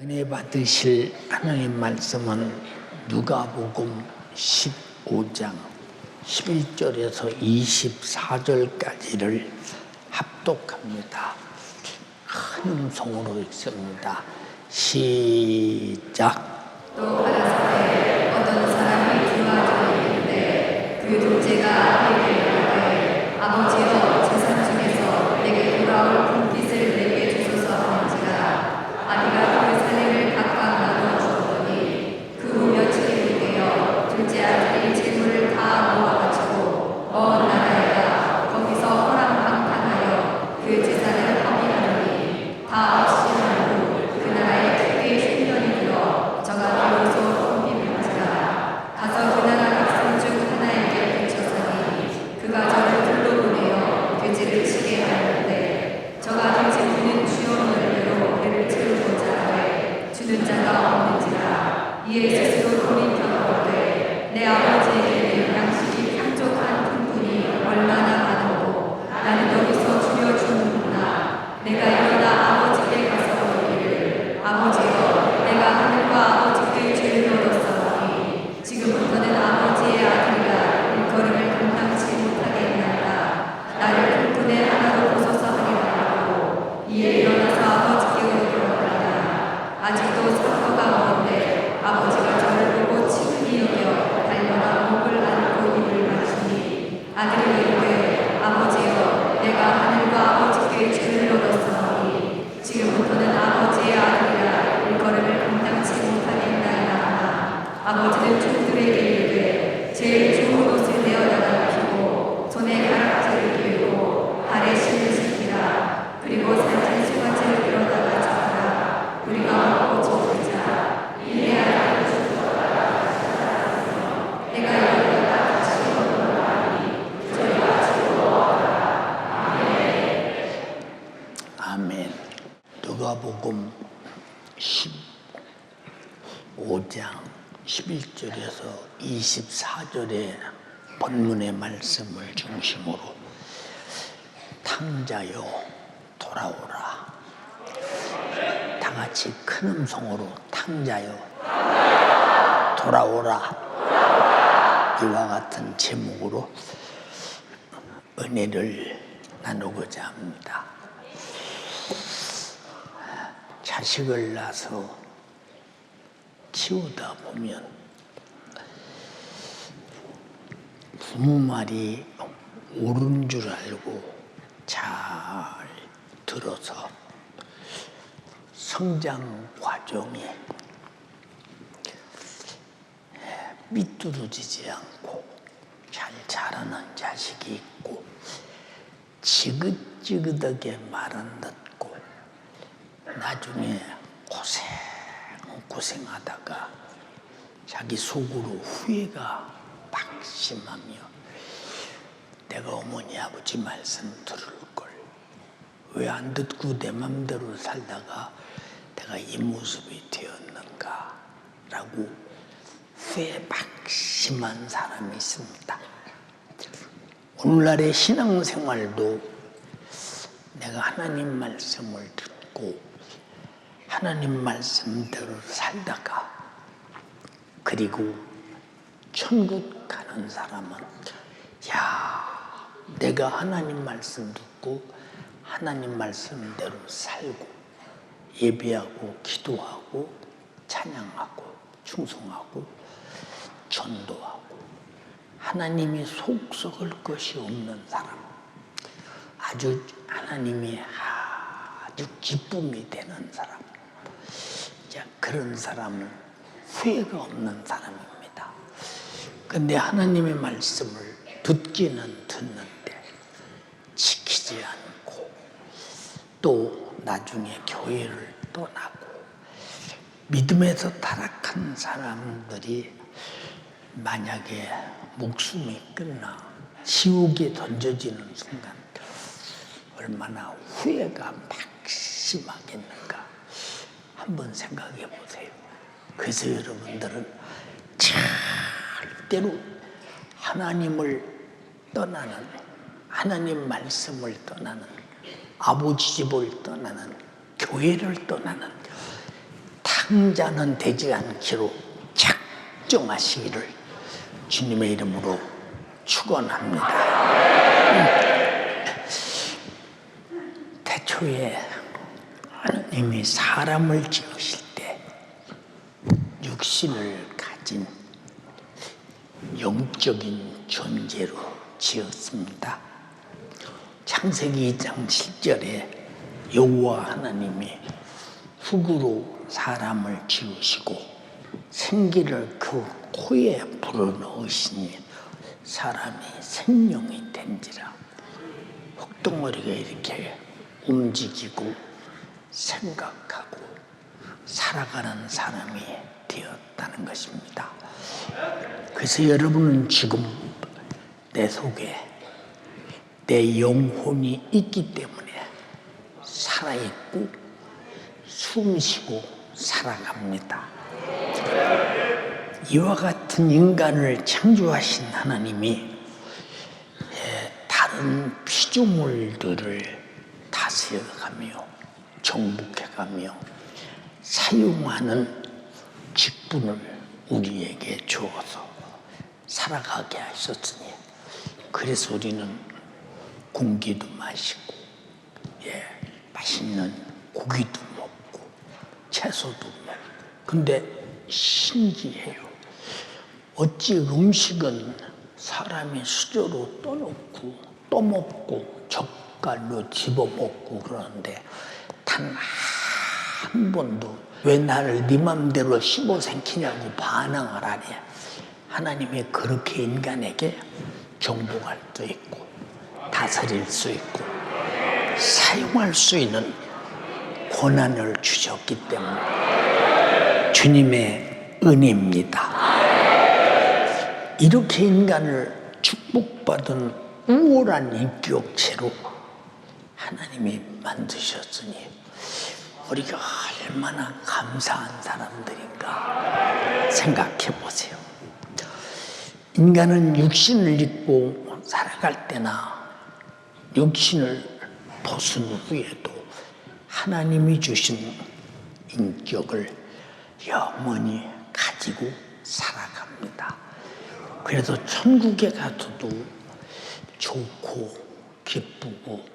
은혜 받으실 하나님 말씀은 누가복음 15장 11절에서 24절까지를 합독합니다. 큰 음성으로 읽습니다. 시작. 또 가라사대 어떤 사람이 중화중이었는데 그 둘째가 그에게 이르되 아버지여 재산 중에서 내게 돌아올 분깃을 내게 주소서 하는지라. 아비가 그 사내를 각각 나누어 주었더니 그 후 며칠이 후되어 둘째 아들이 재물을 다 모아가지고 먼 나라에가 거기서 호랑방탕하여 그 재산을 허비하더니 다 없이는 후 그 나라에 크게 흉년이 들어 저가 비로소 혼비문지라. 가서 그 나라 백성 중 하나에게 붙였으니 그가 저를 둘러보내어 돼지를 치게 하였는데 저가 돼지 무는 주요 열매로 배를 채우고자 하되 주는 자가 없는지라. 이에 스스로 돌이켜보되 내 아버지에게 양식이 풍족한 품꾼이 얼마나 많은고 나는 여기서 주려 주는구나. 내가 일어나 아버지께 가서 이르기를 아버지여 내가 하늘과 아버지께 죄를 얻었사오니 지금부터는 아버지의 아들이라 일컬음을 감당치 못하겠나이다. 나를 품꾼의 하나로 보소서 하리라 하고 이에 일어나서 아버지께로 돌아가니라. 아직도 선거가 먼데 아버지가 저를 보고 친히 여겨 달려나 목을 안고 입을 맞추니 아들이 이르되 아버지여 내가 하늘과 아버지께 죄를 얻었사오니 지금부터는 아버지의 아들이라 일컬음을 감당치 못하겠나이다 하나 아버지는 종들에게 이르되 제일 좋은 옷을 내어다가 입히고 손에 가락지를 끼우고 발에 신을 신기라. 그리고 살찐 수가지를 끌어다가 주라. 우리가 먹고 즐기자. 이래야 내가 이르다 다시 얻어나니 저희가 즐거워하라. 아멘. 누가복음 15장 11절에서 24절의 본문의 말씀을 중심으로 탕자여 돌아오라. 다 같이 큰 음성으로 탕자여 돌아오라. 이와 같은 제목으로 은혜를 나누고자 합니다. 자식을 낳아서 키우다 보면 부모 말이 옳은 줄 알고 잘 들어서 성장 과정에 삐뚤어지지 않고 잘 자라는 자식이 있고 지긋지긋하게 말 안 듣고 나중에 고생하다가 자기 속으로 후회가 막심하며 내가 어머니 아버지 말씀 들을 걸 왜 안 듣고 내 맘대로 살다가 내가 이 모습이 되었는가 라고 후회 막심한 사람이 있습니다. 오늘날의 신앙생활도 내가 하나님 말씀을 듣고 하나님 말씀대로 살다가 그리고 천국 가는 사람은 내가 하나님 말씀 듣고 하나님 말씀대로 살고 예배하고 기도하고 찬양하고 충성하고 전도하고 하나님이 속 썩을 것이 없는 사람, 아주 하나님이 아주 기쁨이 되는 사람, 그런 사람은 후회가 없는 사람입니다. 근데 하나님의 말씀을 듣기는 듣는데 지키지 않고 또 나중에 교회를 떠나고 믿음에서 타락한 사람들이 만약에 목숨이 끝나 지옥에 던져지는 순간 얼마나 후회가 막심하겠는가 한번 생각해 보세요. 그래서 여러분들은 절대로 하나님을 떠나는, 하나님 말씀을 떠나는, 아버지 집을 떠나는, 교회를 떠나는 다 창자는 되지 않기로 작정하시기를 주님의 이름으로 축원합니다. 태초에 하나님이 사람을 지으실 때 육신을 가진 영적인 존재로 지었습니다. 창세기 2장 7절에 여호와 하나님이 흙으로 사람을 지으시고 생기를 그 코에 불어넣으시니 사람이 생명이 된지라. 흙덩어리가 이렇게 움직이고 생각하고 살아가는 사람이 되었다는 것입니다. 그래서 여러분은 지금 내 속에 내 영혼이 있기 때문에 살아있고 숨쉬고 살아갑니다. 이와 같은 인간을 창조하신 하나님이 다른 피조물들을 다스려가며 정복해가며 사용하는 직분을 우리에게 주어서 살아가게 하셨으니, 그래서 우리는 공기도 마시고 맛있는 고기도 먹고 채소도 먹고. 근데 신기해요. 어찌 음식은 사람이 수저로 떠놓고 떠먹고 젓갈로 집어먹고 그러는데 단 한 번도 왜 나를 네 맘대로 씹어 삼키냐고 반항을 하냐. 하나님이 그렇게 인간에게 정복할 수 있고 다스릴 수 있고 사용할 수 있는 권한을 주셨기 때문에 주님의 은혜입니다. 이렇게 인간을 축복받은 우월한 인격체로 하나님이 만드셨으니 우리가 얼마나 감사한 사람들인가 생각해 보세요. 인간은 육신을 입고 살아갈 때나 육신을 벗은 후에도 하나님이 주신 인격을 영원히 가지고 살아갑니다. 그래서 천국에 가서도 좋고 기쁘고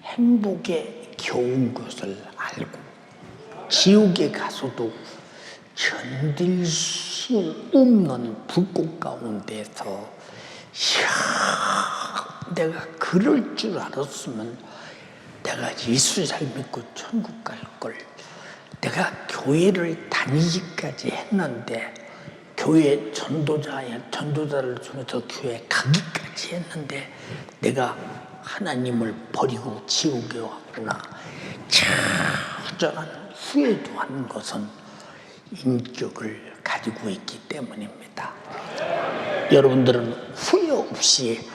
행복에 겨운 것을 알고 지옥에 가서도 견딜 수 없는 불꽃 가운데서 내가 그럴 줄 알았으면 내가 예수 잘 믿고 천국 갈 걸. 내가 교회를 다니기까지 했는데 교회 전도자를 통해서 교회 가기까지 했는데 내가 하나님을 버리고 지옥에 왔구나. 처절한 후회도 하는 것은 인격을 가지고 있기 때문입니다. 여러분들은 후회 없이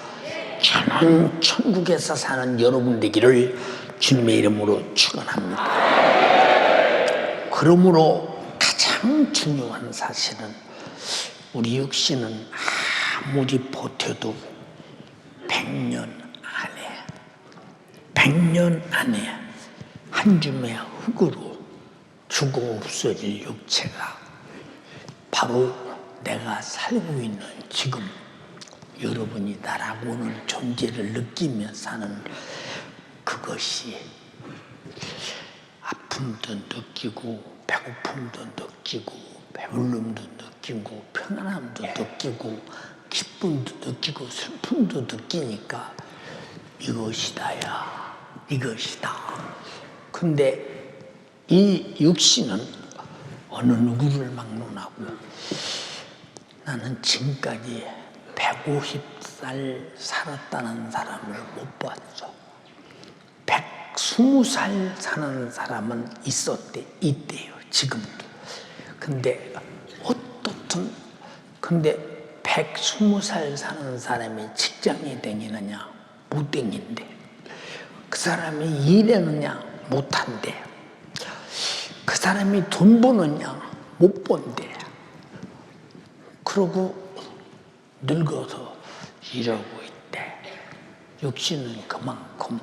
전원 천국에서 사는 여러분 되기를 주님의 이름으로 축원합니다. 그러므로 가장 중요한 사실은 우리 육신은 아무리 버텨도 100년 안에 한 줌의 흙으로 죽어 없어질 육체가 바로 내가 살고 있는 지금 여러분이 나라고 하는 존재를 느끼며 사는 그것이 아픔도 느끼고 배고픔도 느끼고 배불름도 느끼고 편안함도 느끼고 기쁨도 느끼고 슬픔도 느끼니까 이것이다야, 이것이다. 근데 이 육신은 어느 누구를 막론하고 나는 지금까지 150살 살았다는 사람을 못 봤어. 120살 사는 사람은 있대요, 지금도. 근데 근데 120살 사는 사람이 직장이 댕기느냐? 못 댕긴대. 그 사람이 일하느냐? 못 한대. 그 사람이 돈 버느냐? 못 번대. 그러고 늙어서 일하고 있대. 육신은 그만큼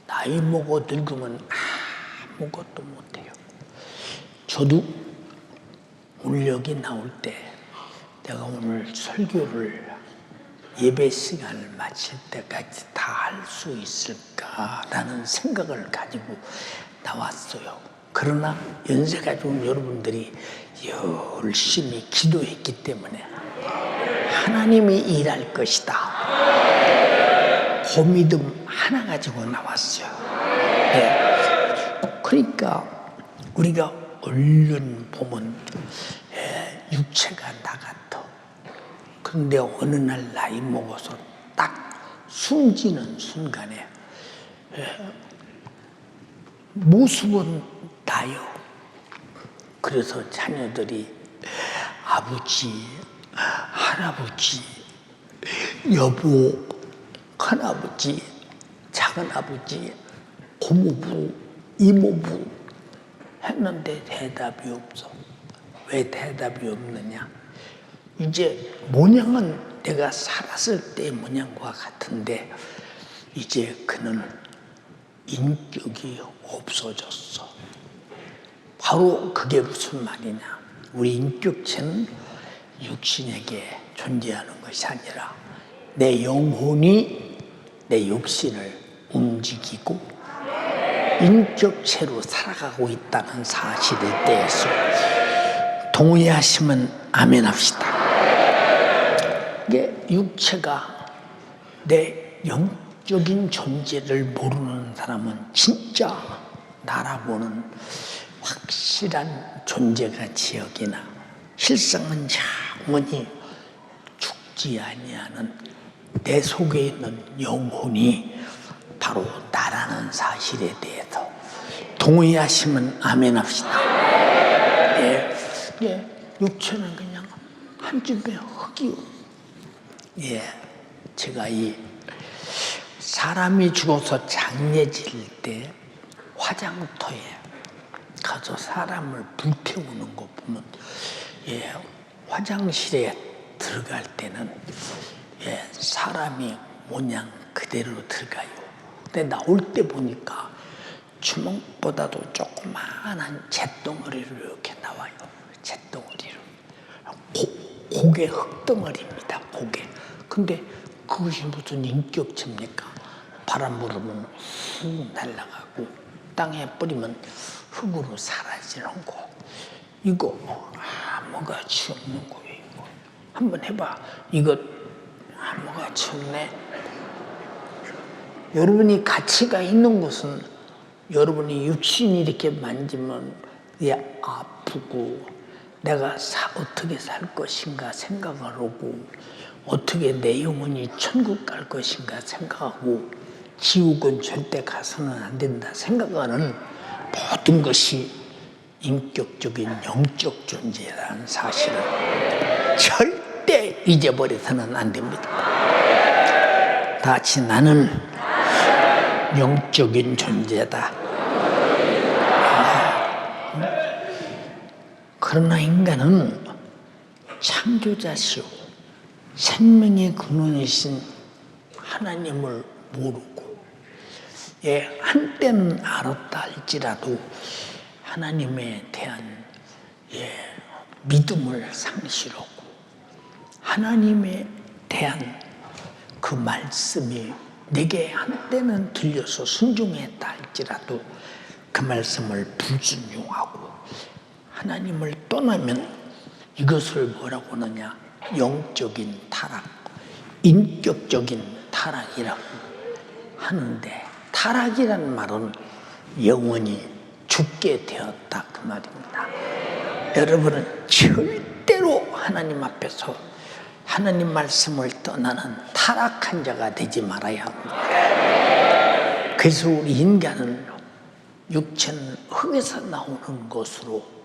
나이 먹어 늙으면 아무것도 못해요. 저도 오늘 여기 나올 때 내가 오늘 설교를 예배 시간을 마칠 때까지 다 할 수 있을까라는 생각을 가지고 나왔어요. 그러나 연세가 좋은 여러분들이 열심히 기도했기 때문에 하나님이 일할 것이다. 그 믿음 하나 가지고 나왔어요. 네. 그러니까 우리가 얼른 보면 육체가 나갔다. 그런데 어느 날 나이 먹어서 딱 숨지는 순간에 모습은 나요. 그래서 자녀들이 아버지, 할아버지, 여보, 큰아버지, 작은아버지, 고모부, 이모부 했는데 대답이 없어. 왜 대답이 없느냐? 이제 모양은 내가 살았을 때 모양과 같은데 이제 그는 인격이 없어졌어. 바로 그게 무슨 말이냐? 우리 인격체는 육신에게 존재하는 것이 아니라 내 영혼이 내 육신을 움직이고 인격체로 살아가고 있다는 사실에 대해서 동의하시면 아멘 합시다. 이게 육체가 내 영적인 존재를 모르는 사람은 진짜 나라고는 확실한 존재같이 여기나 실상은 영원히 죽지 아니하는 내 속에 있는 영혼이 바로 나라는 사실에 대해서 동의하시면 아멘 합시다. 육체는 그냥 한 줌의 흙이요. 제가 이 사람이 죽어서 장례 지을 때 화장터에 가서 사람을 불태우는 거 보면 화장실에 들어갈 때는 사람이 모양 그대로 들어가요. 근데 나올 때 보니까 주먹보다도 조그마한 잿덩어리로 이렇게 나와요. 잿덩어리로. 고개 흙덩어리입니다. 고개. 근데 그것이 무슨 인격체입니까? 바람 불으면 훅 날아가고 땅에 뿌리면 흙으로 사라지는 거. 이거 아무같이 없는 거예요. 이거. 한번 해봐. 이거 아무같이 없네. 여러분이 가치가 있는 것은 여러분이 육신이 이렇게 만지면 아프고 내가 어떻게 살 것인가 생각을 하고 어떻게 내 영혼이 천국 갈 것인가 생각하고 지옥은 절대 가서는 안 된다 생각하는 모든 것이 인격적인 영적 존재라는 사실을 절대 잊어버려서는 안 됩니다. 다 같이 나는 영적인 존재다. 그러나 인간은 창조자시오 생명의 근원이신 하나님을 모르고 한때는 알았다 할지라도 하나님에 대한 믿음을 상실하고 하나님에 대한 그 말씀이 내게 한때는 들려서 순종했다 할지라도 그 말씀을 불순종하고 하나님을 떠나면 이것을 뭐라고 하느냐? 영적인 타락, 인격적인 타락이라고 하는데 타락이란 말은 영원히 죽게 되었다 그 말입니다. 여러분은 절대로 하나님 앞에서 하나님 말씀을 떠나는 타락한 자가 되지 말아야 합니다. 그래서 우리 인간은 육체는 흙에서 나오는 것으로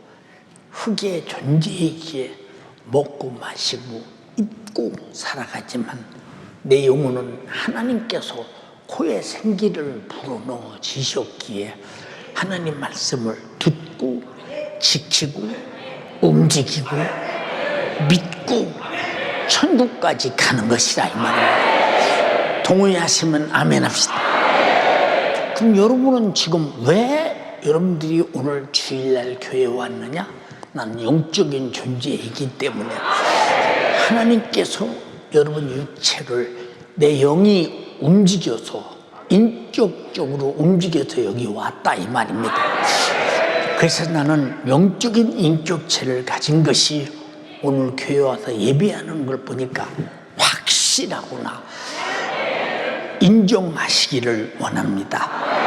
흙의 존재이기에 먹고 마시고 입고 살아가지만 내 영혼은 하나님께서 코에 생기를 불어넣어 주셨기에 하나님 말씀을 듣고 지키고 움직이고 믿고 천국까지 가는 것이라 이 말입니다. 동의하시면 아멘 합시다. 그럼 여러분은 지금 왜 여러분들이 오늘 주일날 교회에 왔느냐? 나는 영적인 존재이기 때문에 하나님께서 여러분 육체를 내 영이 움직여서 인격적으로 움직여서 여기 왔다 이 말입니다. 그래서 나는 영적인 인격체를 가진 것이 오늘 교회 와서 예배하는 걸 보니까 확실하구나 인정하시기를 원합니다.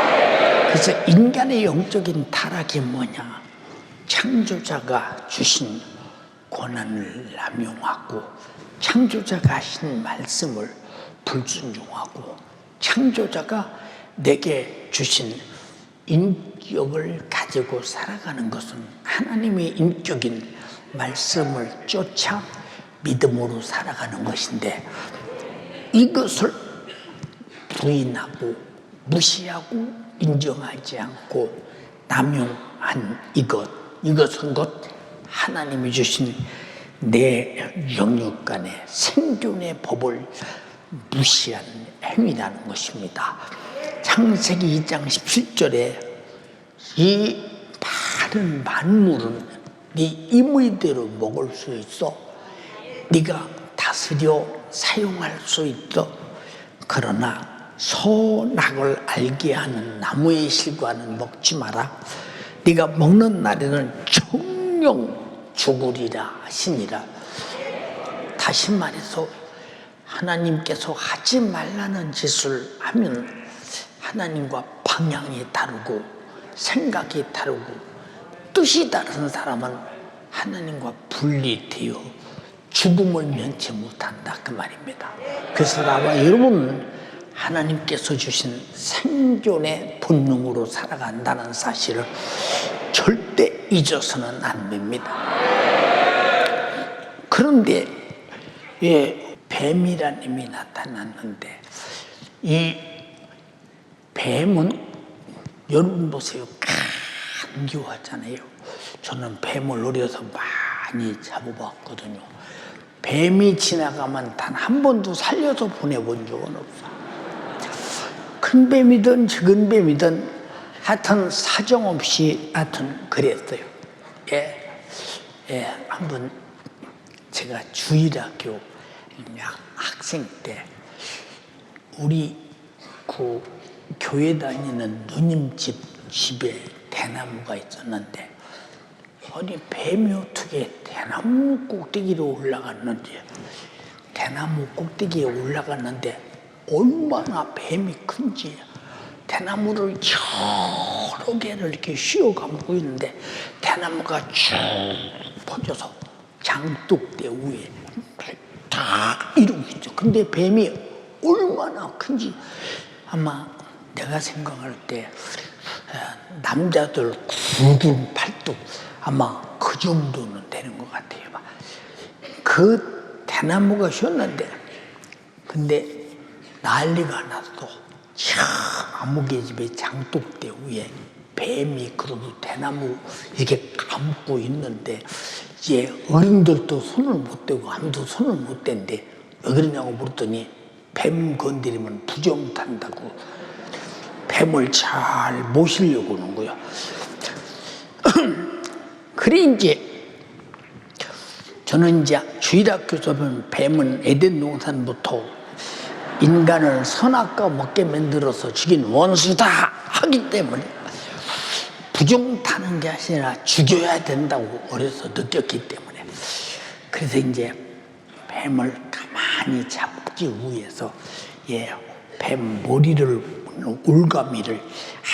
그래서 인간의 영적인 타락이 뭐냐? 창조자가 주신 권한을 남용하고 창조자가 하신 말씀을 불순종하고 창조자가 내게 주신 인격을 가지고 살아가는 것은 하나님의 인격인 말씀을 쫓아 믿음으로 살아가는 것인데 이것을 부인하고 무시하고 인정하지 않고 남용한 이것은 곧 하나님이 주신 내 영육간의 생존의 법을 무시한 행위라는 것입니다. 창세기 2장 17절에 이 많은 만물은 네 임의대로 먹을 수 있어 네가 다스려 사용할 수 있어 그러나 선악을 알게 하는 나무의 실과는 먹지 마라 네가 먹는 날에는 정령 죽으리라 하시니라. 다시 말해서 하나님께서 하지 말라는 짓을 하면 하나님과 방향이 다르고 생각이 다르고 뜻이 다른 사람은 하나님과 분리되어 죽음을 면치 못한다 그 말입니다. 그래서 나와 여러분은 하나님께서 주신 생존의 본능으로 살아간다는 사실을 절대 잊어서는 안 됩니다. 그런데 뱀이라는 힘이 나타났는데 이 뱀은 여러분 보세요. 간교하잖아요. 저는 뱀을 어려서 많이 잡아봤거든요. 뱀이 지나가면 단 한 번도 살려서 보내본 적은 없어. 큰 뱀이든 작은 뱀이든 하여튼 사정없이 하여튼 그랬어요. 한번 제가 주일학교 학생 때 우리 그 교회 다니는 누님 집에 대나무가 있었는데 아니 뱀이 어떻게 대나무 꼭대기로 올라갔는지 대나무 꼭대기에 올라갔는데 얼마나 뱀이 큰지 대나무를 여러 개를 이렇게 씌워감고 있는데 대나무가 쭉 퍼져서 장독대 위에 다 이러고 있죠. 근데 뱀이 얼마나 큰지 아마 내가 생각할 때 남자들 9둔 8둔 아마 그 정도는 되는 것 같아요. 그 대나무가 휘었는데 근데 난리가 났어. 아무개집의 장독대 위에 뱀이 그래도 대나무 이렇게 감고 있는데 이제 어른들도 손을 못 대고 아무도 손을 못 댄데 왜 그러냐고 물었더니 뱀 건드리면 부정 탄다고 뱀을 잘 모시려고 하는 거야. 그래 이제 저는 이제 주일학교에서 보면 뱀은 에덴 동산부터 인간을 선악과 먹게 만들어서 죽인 원수다 하기 때문에 부정타는 게 아니라 죽여야 된다고 어려서 느꼈기 때문에 그래서 이제 뱀을 가만히 잡기 위해서 뱀 머리를 올가미를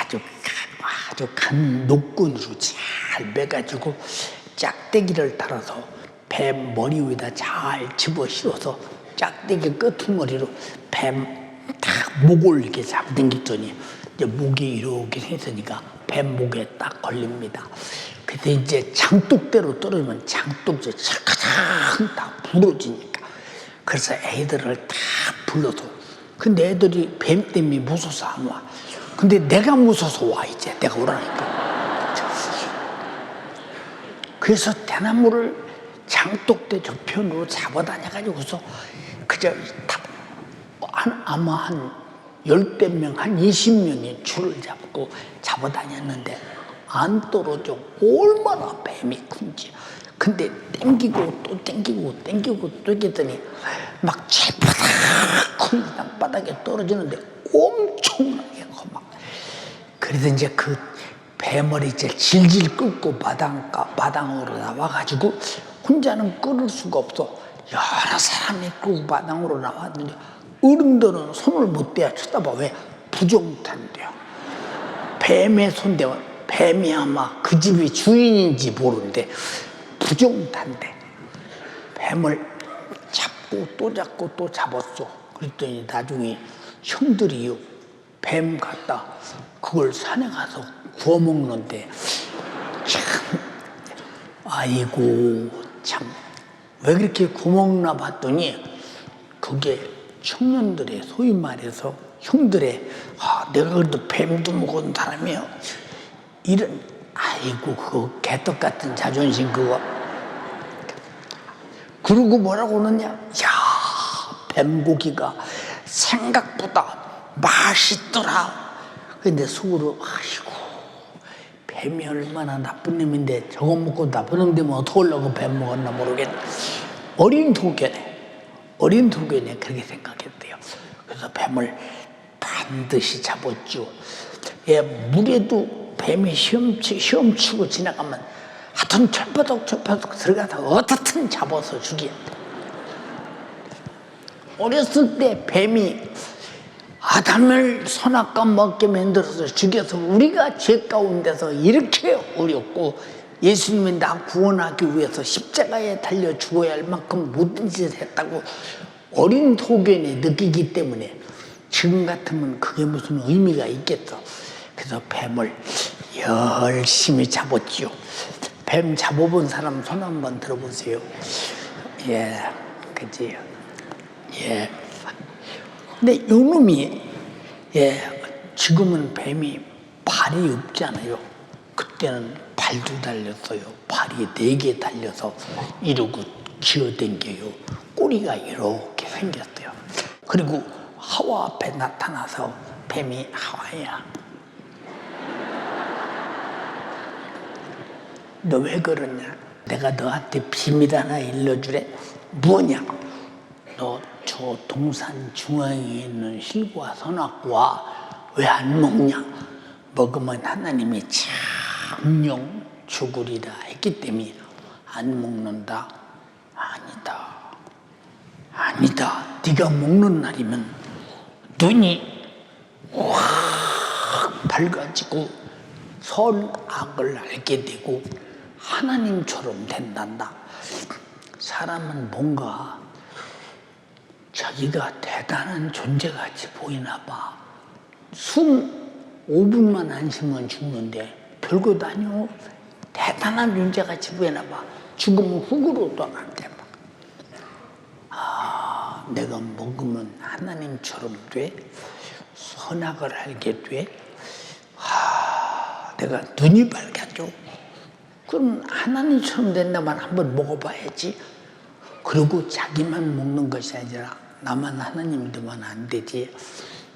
아주 간 노끈으로 잘 매가지고 짝대기를 달아서 뱀 머리 위에다 잘 집어씌워서 짝대기 끄트머리로 뱀 딱 목을 이렇게 잡아당겼더니 이제 목이 이렇게 했으니까 뱀 목에 딱 걸립니다. 그때 이제 장독대로 떨어지면 장독대 차가닥 다 부러지니까 그래서 애들을 다 불러서 근데 애들이 뱀 때문에 무서워서 안 와. 근데 내가 무서워서 와 이제 내가 오라니까. 그래서 대나무를 장독대 저편으로 잡아다녀가지고서 그저 아마 한 10대 명, 한 20명이 줄을 잡고 잡아다녔는데 안 떨어져. 얼마나 뱀이 큰지. 근데 땡기고 또 땡기고 땡기고 또 땡기더니 막 칠바닥 땅바닥에 떨어지는데 엄청나게 커. 막. 그래서 이제 그 뱀을 이제 질질 끌고 마당으로 나와가지고 혼자는 끌을 수가 없어. 여러 사람이 끌고 마당으로 나왔는데 어른들은 손을 못 대야 쳐다봐. 왜? 부정탄대요. 뱀의 손대면 뱀이 아마 그 집의 주인인지 모르는데 부정탄대. 뱀을 잡고 또 잡고 또 잡았어. 그랬더니 나중에 형들이요, 뱀 갖다 그걸 산에 가서 구워 먹는데 참, 아이고 참 왜 그렇게 구워 먹나 봤더니 그게 청년들의, 소위 말해서 형들의, 내가 그래도 뱀도 먹은 사람이요, 이런, 아이고 그 개떡 같은 자존심 그거. 그러고 뭐라고 그러냐, 야, 뱀고기가 생각보다 맛있더라. 근데 속으로, 아이고 뱀이 얼마나 나쁜 놈인데 저거 먹고 나쁜 놈 되면 어떡하려고 뱀 먹었나 모르겠네. 어린 도견에 그렇게 생각했대요. 그래서 뱀을 반드시 잡았죠. 예, 물에도 뱀이 헤엄치고 지나가면 하여튼 철퍼덕 들어가서 어떻든 잡아서 죽여. 어렸을 때 뱀이 아담을 선악과 먹게 만들어서 죽여서 우리가 죄 가운데서 이렇게 어렵고 예수님이 나 구원하기 위해서 십자가에 달려 죽어야 할 만큼 모든 짓을 했다고 어린 소견에 느끼기 때문에 지금 같으면 그게 무슨 의미가 있겠어. 그래서 뱀을 열심히 잡았지요. 뱀 잡아본 사람 손 한번 들어보세요. 예, 그지요. 예. 근데 요놈이, 예, 지금은 뱀이 발이 없잖아요. 그때는 발도 달렸어요. 발이 4개 달려서 이러고 기어댕겨요. 꼬리가 이렇게 생겼어요. 그리고 하와 앞에 나타나서 뱀이, 하와야, 너 왜 그러냐? 내가 너한테 비밀 하나 일러주래. 뭐냐? 너 저 동산 중앙에 있는 실과 선악과 왜 안 먹냐? 먹으면 하나님이 참령 죽으리라 했기 때문에 안 먹는다. 아니다. 네가 먹는 날이면 눈이 확 밝아지고 선악을 알게 되고 하나님처럼 된단다. 사람은 뭔가 자기가 대단한 존재같이 보이나 봐. 숨 5분만 안 쉬면 죽는데 별것도 아니오. 대단한 존재같이 보이나 봐. 죽으면 훅으로 떠난대. 내가 먹으면 하나님처럼 돼. 선악을 알게 돼. 내가 눈이 밝아져. 그럼 하나님처럼 된다면 한번 먹어봐야지. 그리고 자기만 먹는 것이 아니라 나만 하나님 되면 안 되지.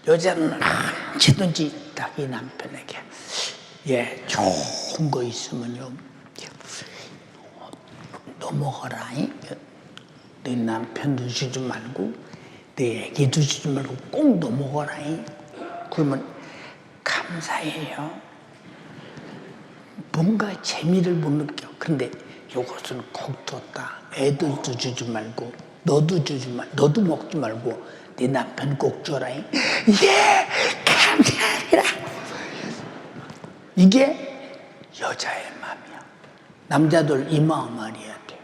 여자는 언제든지 자기 남편에게, 예, 좋은 거 있으면요, 너 먹어라. 네 남편도 주지 말고 네 애기도 주지 말고 꼭 너 먹어라. 그러면 감사해요. 뭔가 재미를 못 느껴. 근데 이것은 꼭 뒀다. 애들도 주지 말고 너도 주지 말, 너도 먹지 말고 네 남편 꼭 줘라. 예, 감사합니다. 이게 여자의 마음이야. 남자들 이 마음 알아야 돼.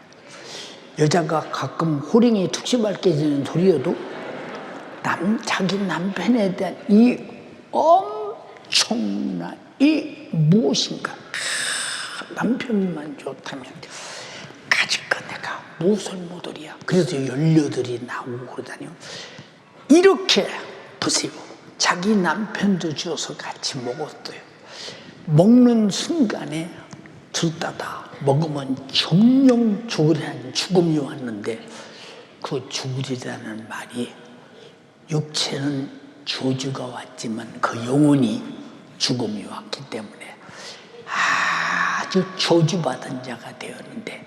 여자가 가끔 호랭이 툭시발 깨지는 소리여도 자기 남편에 대한 이 엄청난 이 무엇인가, 남편만 좋다면 가지껏 내가 무엇을 못하리야. 그래서 18이 나오고 그러다니요. 이렇게 보세요. 자기 남편도 주어서 같이 먹었어요. 먹는 순간에 들다다 먹으면 정령 죽으라는 죽음이 왔는데 그 죽으리라는 말이 육체는 저주가 왔지만 그 영혼이 죽음이 왔기 때문에 아주 저주받은 자가 되었는데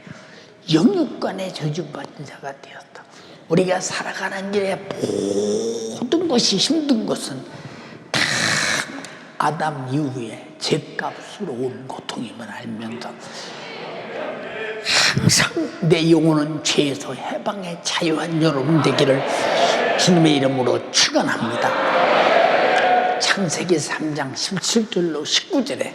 영육간에 저주받은 자가 되었다. 우리가 살아가는 길에 모든 것이 힘든 것은 다 아담 이후에 죄값으로 온 고통임을 알면서 항상 내 영혼은 죄에서 해방의 자유한 여러분 되기를 주님의 이름으로 축원합니다. 창세기 3장 17절로 19절에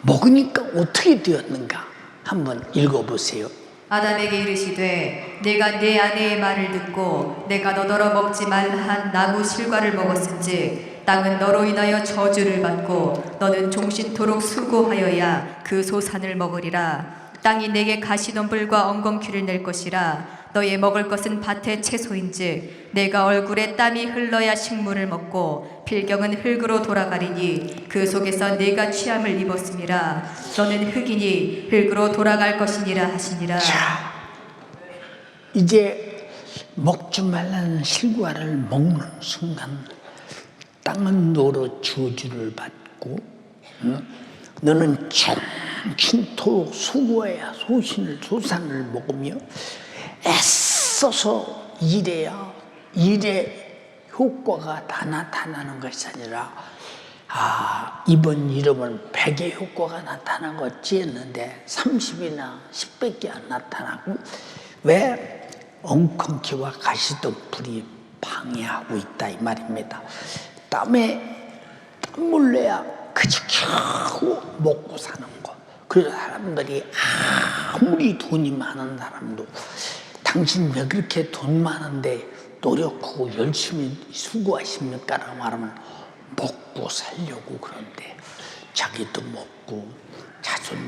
먹으니까 어떻게 되었는가 한번 읽어보세요. 아담에게 이르시되 내가 내 아내의 말을 듣고 내가 너더러 먹지 말한 나무 실과를 먹었은즉 땅은 너로 인하여 저주를 받고 너는 종신토록 수고하여야 그 소산을 먹으리라. 땅이 내게 가시덤불과 엉겅퀴를 낼 것이라. 너의 먹을 것은 밭의 채소인즉 내가 얼굴에 땀이 흘러야 식물을 먹고 필경은 흙으로 돌아가리니 그 속에서 내가 취함을 입었음이라. 너는 흙이니 흙으로 돌아갈 것이니라 하시니라. 자, 이제 먹지 말라는 실과를 먹는 순간 땅은 너로 저주를 받고 너는 정신토록 수고해야 소산을 먹으며 애써서 일해야 일의 효과가 다 나타나는 것이 아니라 이번 이름은 100의 효과가 나타난 것 같지였는데 30이나 10밖에 안 나타나고 왜 엉겅퀴와 가시덤불이 방해하고 있다 이 말입니다. 땀에 땀을 내야 그저 겨우 먹고 사는 거. 그래서 사람들이 아무리 돈이 많은 사람도 당신 왜 그렇게 돈 많은데 노력하고 열심히 수고하십니까? 라고 말하면 먹고 살려고 그러는데 자기도 먹고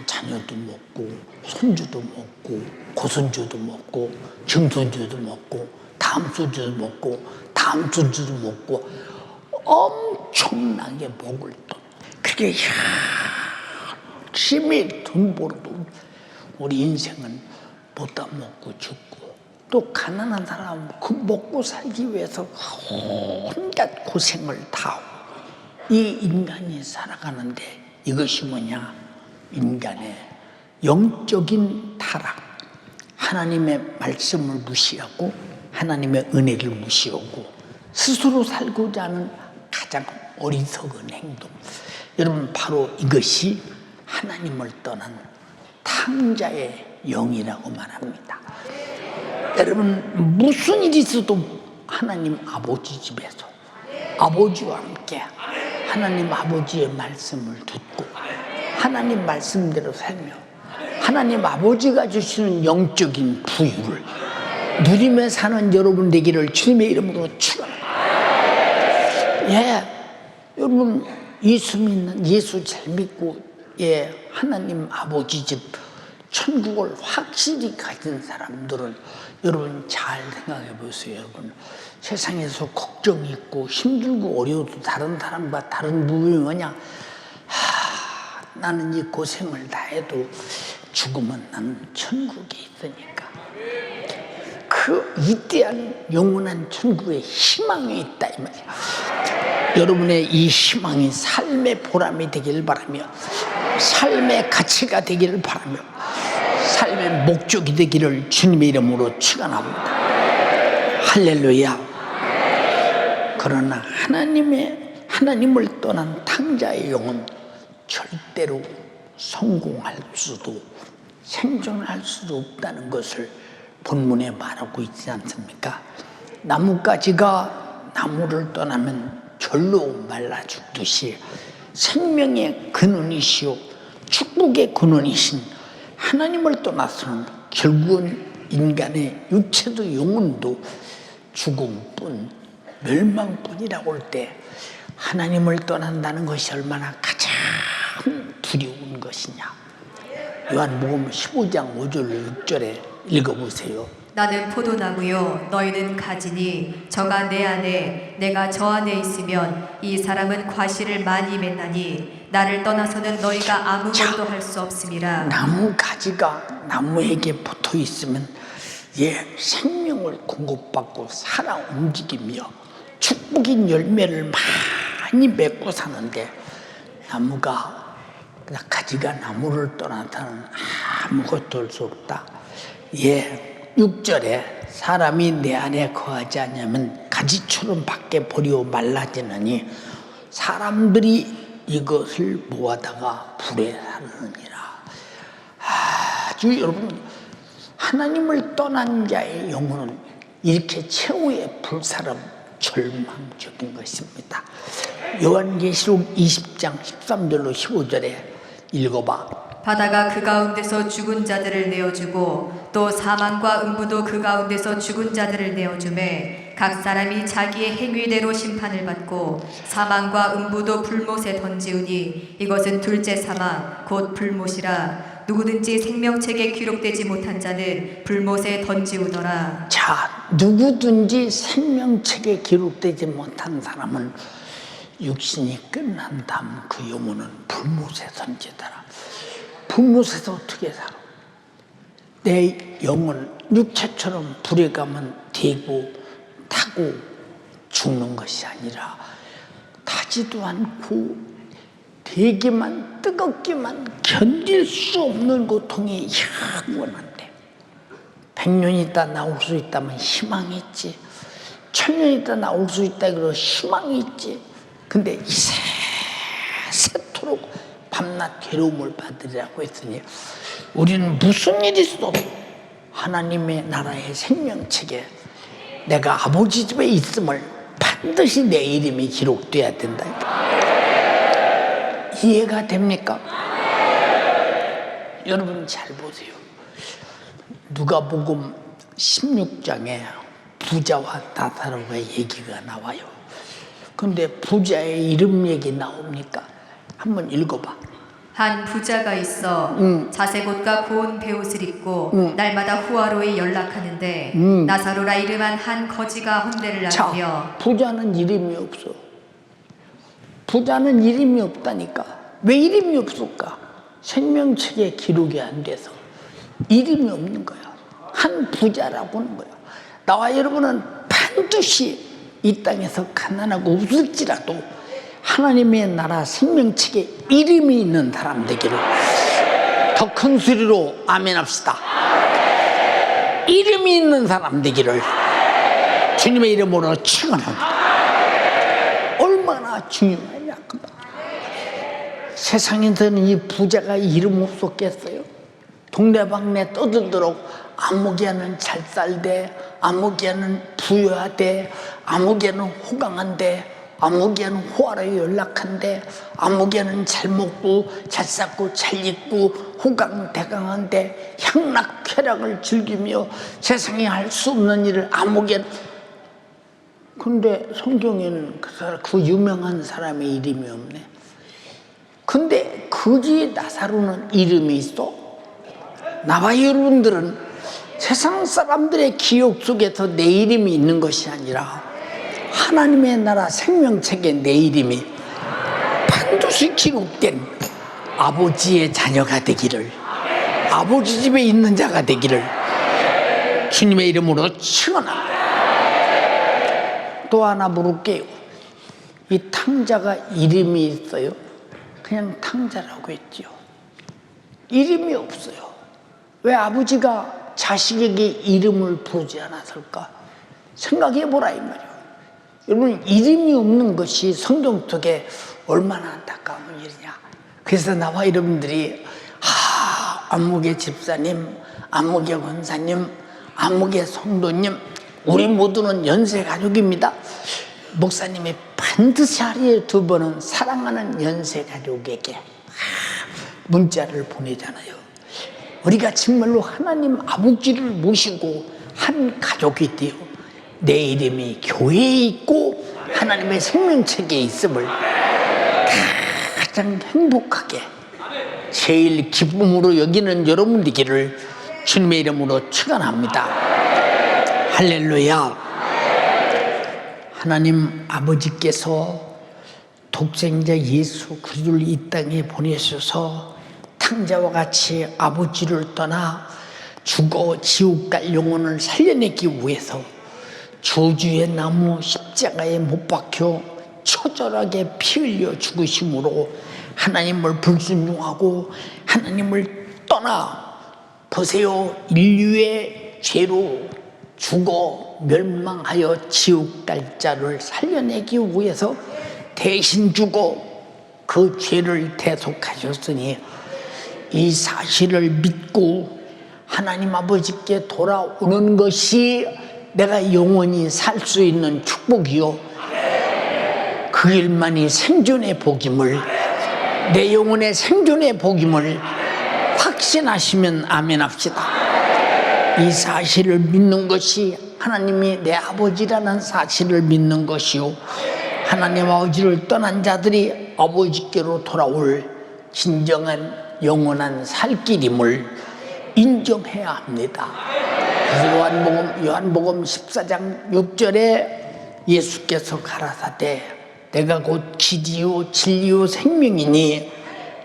자녀도 먹고 손주도 먹고 고손주도 먹고 증손주도 먹고 다음 손주도 먹고 다음 손주도 먹고 엄청나게 먹을 돈. 그게 열심히 돈 벌어도 우리 인생은 못다 먹고 죽고 또 가난한 사람은 그 먹고 살기 위해서 온갖 고생을 다 하고 이 인간이 살아가는데 이것이 뭐냐? 인간의 영적인 타락. 하나님의 말씀을 무시하고 하나님의 은혜를 무시하고 스스로 살고자 하는 가장 어리석은 행동. 여러분 바로 이것이 하나님을 떠난 탕자의 영이라고 말합니다. 여러분 무슨 일이 있어도 하나님 아버지 집에서 아버지와 함께 하나님 아버지의 말씀을 듣고 하나님 말씀대로 살며 하나님 아버지가 주시는 영적인 부유를 누리며 사는 여러분 되기를 주님의 이름으로 축원합니다. 여러분 예수 믿는 예수 잘 믿고 하나님 아버지 집 천국을 확실히 가진 사람들은 여러분 잘 생각해 보세요. 여러분 세상에서 걱정이 있고 힘들고 어려워도 다른 사람과 다른 부분이 뭐냐? 나는 이 고생을 다 해도 죽으면 나는 천국에 있으니까 그 위대한 영원한 천국에 희망이 있다 이 말이야. 여러분의 이 희망이 삶의 보람이 되기를 바라며 삶의 가치가 되기를 바라며 삶의 목적이 되기를 주님의 이름으로 축원합니다. 할렐루야. 그러나 하나님을 떠난 탕자의 영은 절대로 성공할 수도 생존할 수도 없다는 것을 본문에 말하고 있지 않습니까? 나뭇가지가 나무를 떠나면 절로 말라 죽듯이 생명의 근원이시오 축복의 근원이신 하나님을 떠나서는 결국은 인간의 육체도 영혼도 죽음뿐 멸망뿐이라고 할 때 하나님을 떠난다는 것이 얼마나 가장 두려운 것이냐. 요한복음 15장 5절 6절에 읽어보세요. 나는 포도나무요 너희는 가지니 저가 내 안에 내가 저 안에 있으면 이 사람은 과실을 많이 맺나니 나를 떠나서는 너희가 아무것도 할 수 없음이라. 나무 가지가 나무에게 붙어 있으면 생명을 공급받고 살아 움직이며 축복인 열매를 많이 맺고 사는데 나무가 가지가 나무를 떠나서는 아무것도 할 수 없다. 예, 6절에 사람이 내 안에 거하지 않으면 가지처럼 밖에 버리고 말라지느니 사람들이 이것을 모아다가 불에 사르느니라. 아주 여러분, 하나님을 떠난 자의 영혼은 이렇게 최후의 불사름 절망적인 것입니다. 요한계시록 20장 13절로 15절에 읽어봐. 바다가 그 가운데서 죽은 자들을 내어주고 또 사망과 음부도 그 가운데서 죽은 자들을 내어주매 각 사람이 자기의 행위대로 심판을 받고 사망과 음부도 불못에 던지우니 이것은 둘째 사망 곧 불못이라. 누구든지 생명책에 기록되지 못한 자는 불못에 던지우더라. 자, 누구든지 생명책에 기록되지 못한 사람은 육신이 끝난 다음 그 영혼은 불못에 던지더라. 불못에서 어떻게 살아? 내 영혼 육체처럼 불에 가면 대고 타고 죽는 것이 아니라 타지도 않고 되기만 뜨겁기만 견딜 수 없는 고통이 영원한데 100년 있다 나올 수 있다면 희망이 있지, 1000년 있다 나올 수 있다 그러고 희망이 있지. 근데 새토록 밤낮 괴로움을 받으리라고 했으니 우리는 무슨 일이 있어도 하나님의 나라의 생명책에 내가 아버지 집에 있음을 반드시 내 이름이 기록돼야 된다. 이해가 됩니까? 여러분 잘 보세요. 누가복음 16장에 부자와 나사로의 얘기가 나와요. 근데 부자의 이름 얘기 나옵니까? 한번 읽어봐. 한 부자가 있어 자색옷과 고운 베옷을 입고 날마다 후화로에 연락하는데 나사로라 이름한 한 거지가 혼례를 하며. 자, 부자는 이름이 없어. 부자는 이름이 없다니까. 왜 이름이 없을까? 생명책에 기록이 안 돼서 이름이 없는 거야. 한 부자라고 하는 거야. 나와 여러분은 반드시 이 땅에서 가난하고 웃을지라도 하나님의 나라 생명책에 이름이 있는 사람 되기를 더 큰 소리로 아멘 합시다. 이름이 있는 사람 되기를 주님의 이름으로 축원합니다. 얼마나 중요하냐. 세상에서는 이 부자가 이름 없었겠어요? 동네방네 떠들도록 아무개는 잘 살대, 아무개는 부유하대, 아무개는 호강한데, 아무개는 호화로에 연락한데, 아무개는 잘 먹고 잘 쌌고 잘 입고 호강대강한데 향락쾌락을 즐기며 세상에 할 수 없는 일을 아무개는. 근데 성경에는 그 유명한 사람의 이름이 없네. 근데 거기 나사로는 이름이 있어? 나와 여러분들은 세상 사람들의 기억 속에서 내 이름이 있는 것이 아니라 하나님의 나라 생명책에 내 이름이 반드시 기록된 아버지의 자녀가 되기를, 아버지 집에 있는 자가 되기를 주님의 이름으로 축원합니다. 또 하나 물을게요. 이 탕자가 이름이 있어요? 그냥 탕자라고 했지요. 이름이 없어요. 왜 아버지가 자식에게 이름을 부르지 않았을까? 생각해 보라 이 말이에요. 여러분, 이름이 없는 것이 성경 속에 얼마나 안타까운 일이냐. 그래서 나와 여러분들이 안목의 집사님, 안목의 권사님, 안목의 성도님, 우리 모두는 연세 가족입니다. 목사님이 반드시 하루에 2번은 사랑하는 연세 가족에게 문자를 보내잖아요. 우리가 정말로 하나님 아버지를 모시고 한 가족이 되어 내 이름이 교회에 있고 하나님의 생명책에 있음을 가장 행복하게 제일 기쁨으로 여기는 여러분 되기를 주님의 이름으로 축원합니다. 할렐루야. 하나님 아버지께서 독생자 예수 그리스도를 이 땅에 보내셔서 탕자와 같이 아버지를 떠나 죽어 지옥 갈 영혼을 살려내기 위해서 저주의 나무 십자가에 못 박혀 처절하게 피 흘려 죽으심으로 하나님을 불순종하고 하나님을 떠나 보세요. 인류의 죄로 죽어 멸망하여 지옥 갈 자를 살려내기 위해서 대신 죽어 그 죄를 대속하셨으니 이 사실을 믿고 하나님 아버지께 돌아오는 것이 내가 영원히 살 수 있는 축복이요, 그 일만이 생존의 복임을, 내 영혼의 생존의 복임을 확신하시면 아멘 합시다. 이 사실을 믿는 것이 하나님이 내 아버지라는 사실을 믿는 것이요, 하나님 아버지를 떠난 자들이 아버지께로 돌아올 진정한 영원한 살 길임을 인정해야 합니다. 그래서 요한복음 14장 6절에 예수께서 가라사대 내가 곧 길이요 진리요 생명이니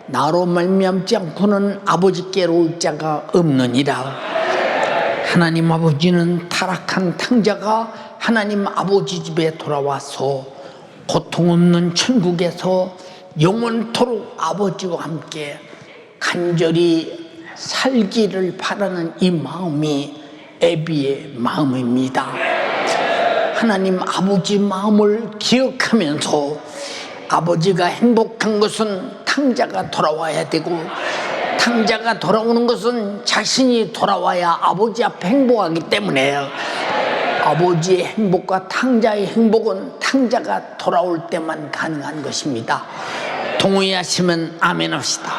나로 말미암지 않고는 아버지께로 올 자가 없느니라. 하나님 아버지는 타락한 탕자가 하나님 아버지 집에 돌아와서 고통 없는 천국에서 영원토록 아버지와 함께 간절히 살기를 바라는 이 마음이 애비의 마음입니다. 하나님 아버지 마음을 기억하면서 아버지가 행복한 것은 탕자가 돌아와야 되고, 탕자가 돌아오는 것은 자신이 돌아와야 아버지 앞에 행복하기 때문에 아버지의 행복과 탕자의 행복은 탕자가 돌아올 때만 가능한 것입니다. 동의하시면 아멘 합시다.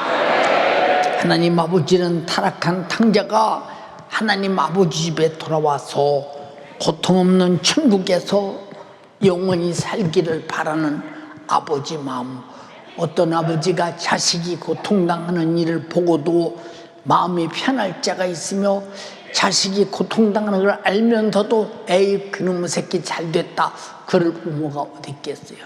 하나님 아버지는 타락한 탕자가 하나님 아버지 집에 돌아와서 고통 없는 천국에서 영원히 살기를 바라는 아버지 마음. 어떤 아버지가 자식이 고통당하는 일을 보고도 마음이 편할 자가 있으며, 자식이 고통당하는 걸 알면서도 에이 그놈의 새끼 잘됐다 그럴 부모가 어디 있겠어요.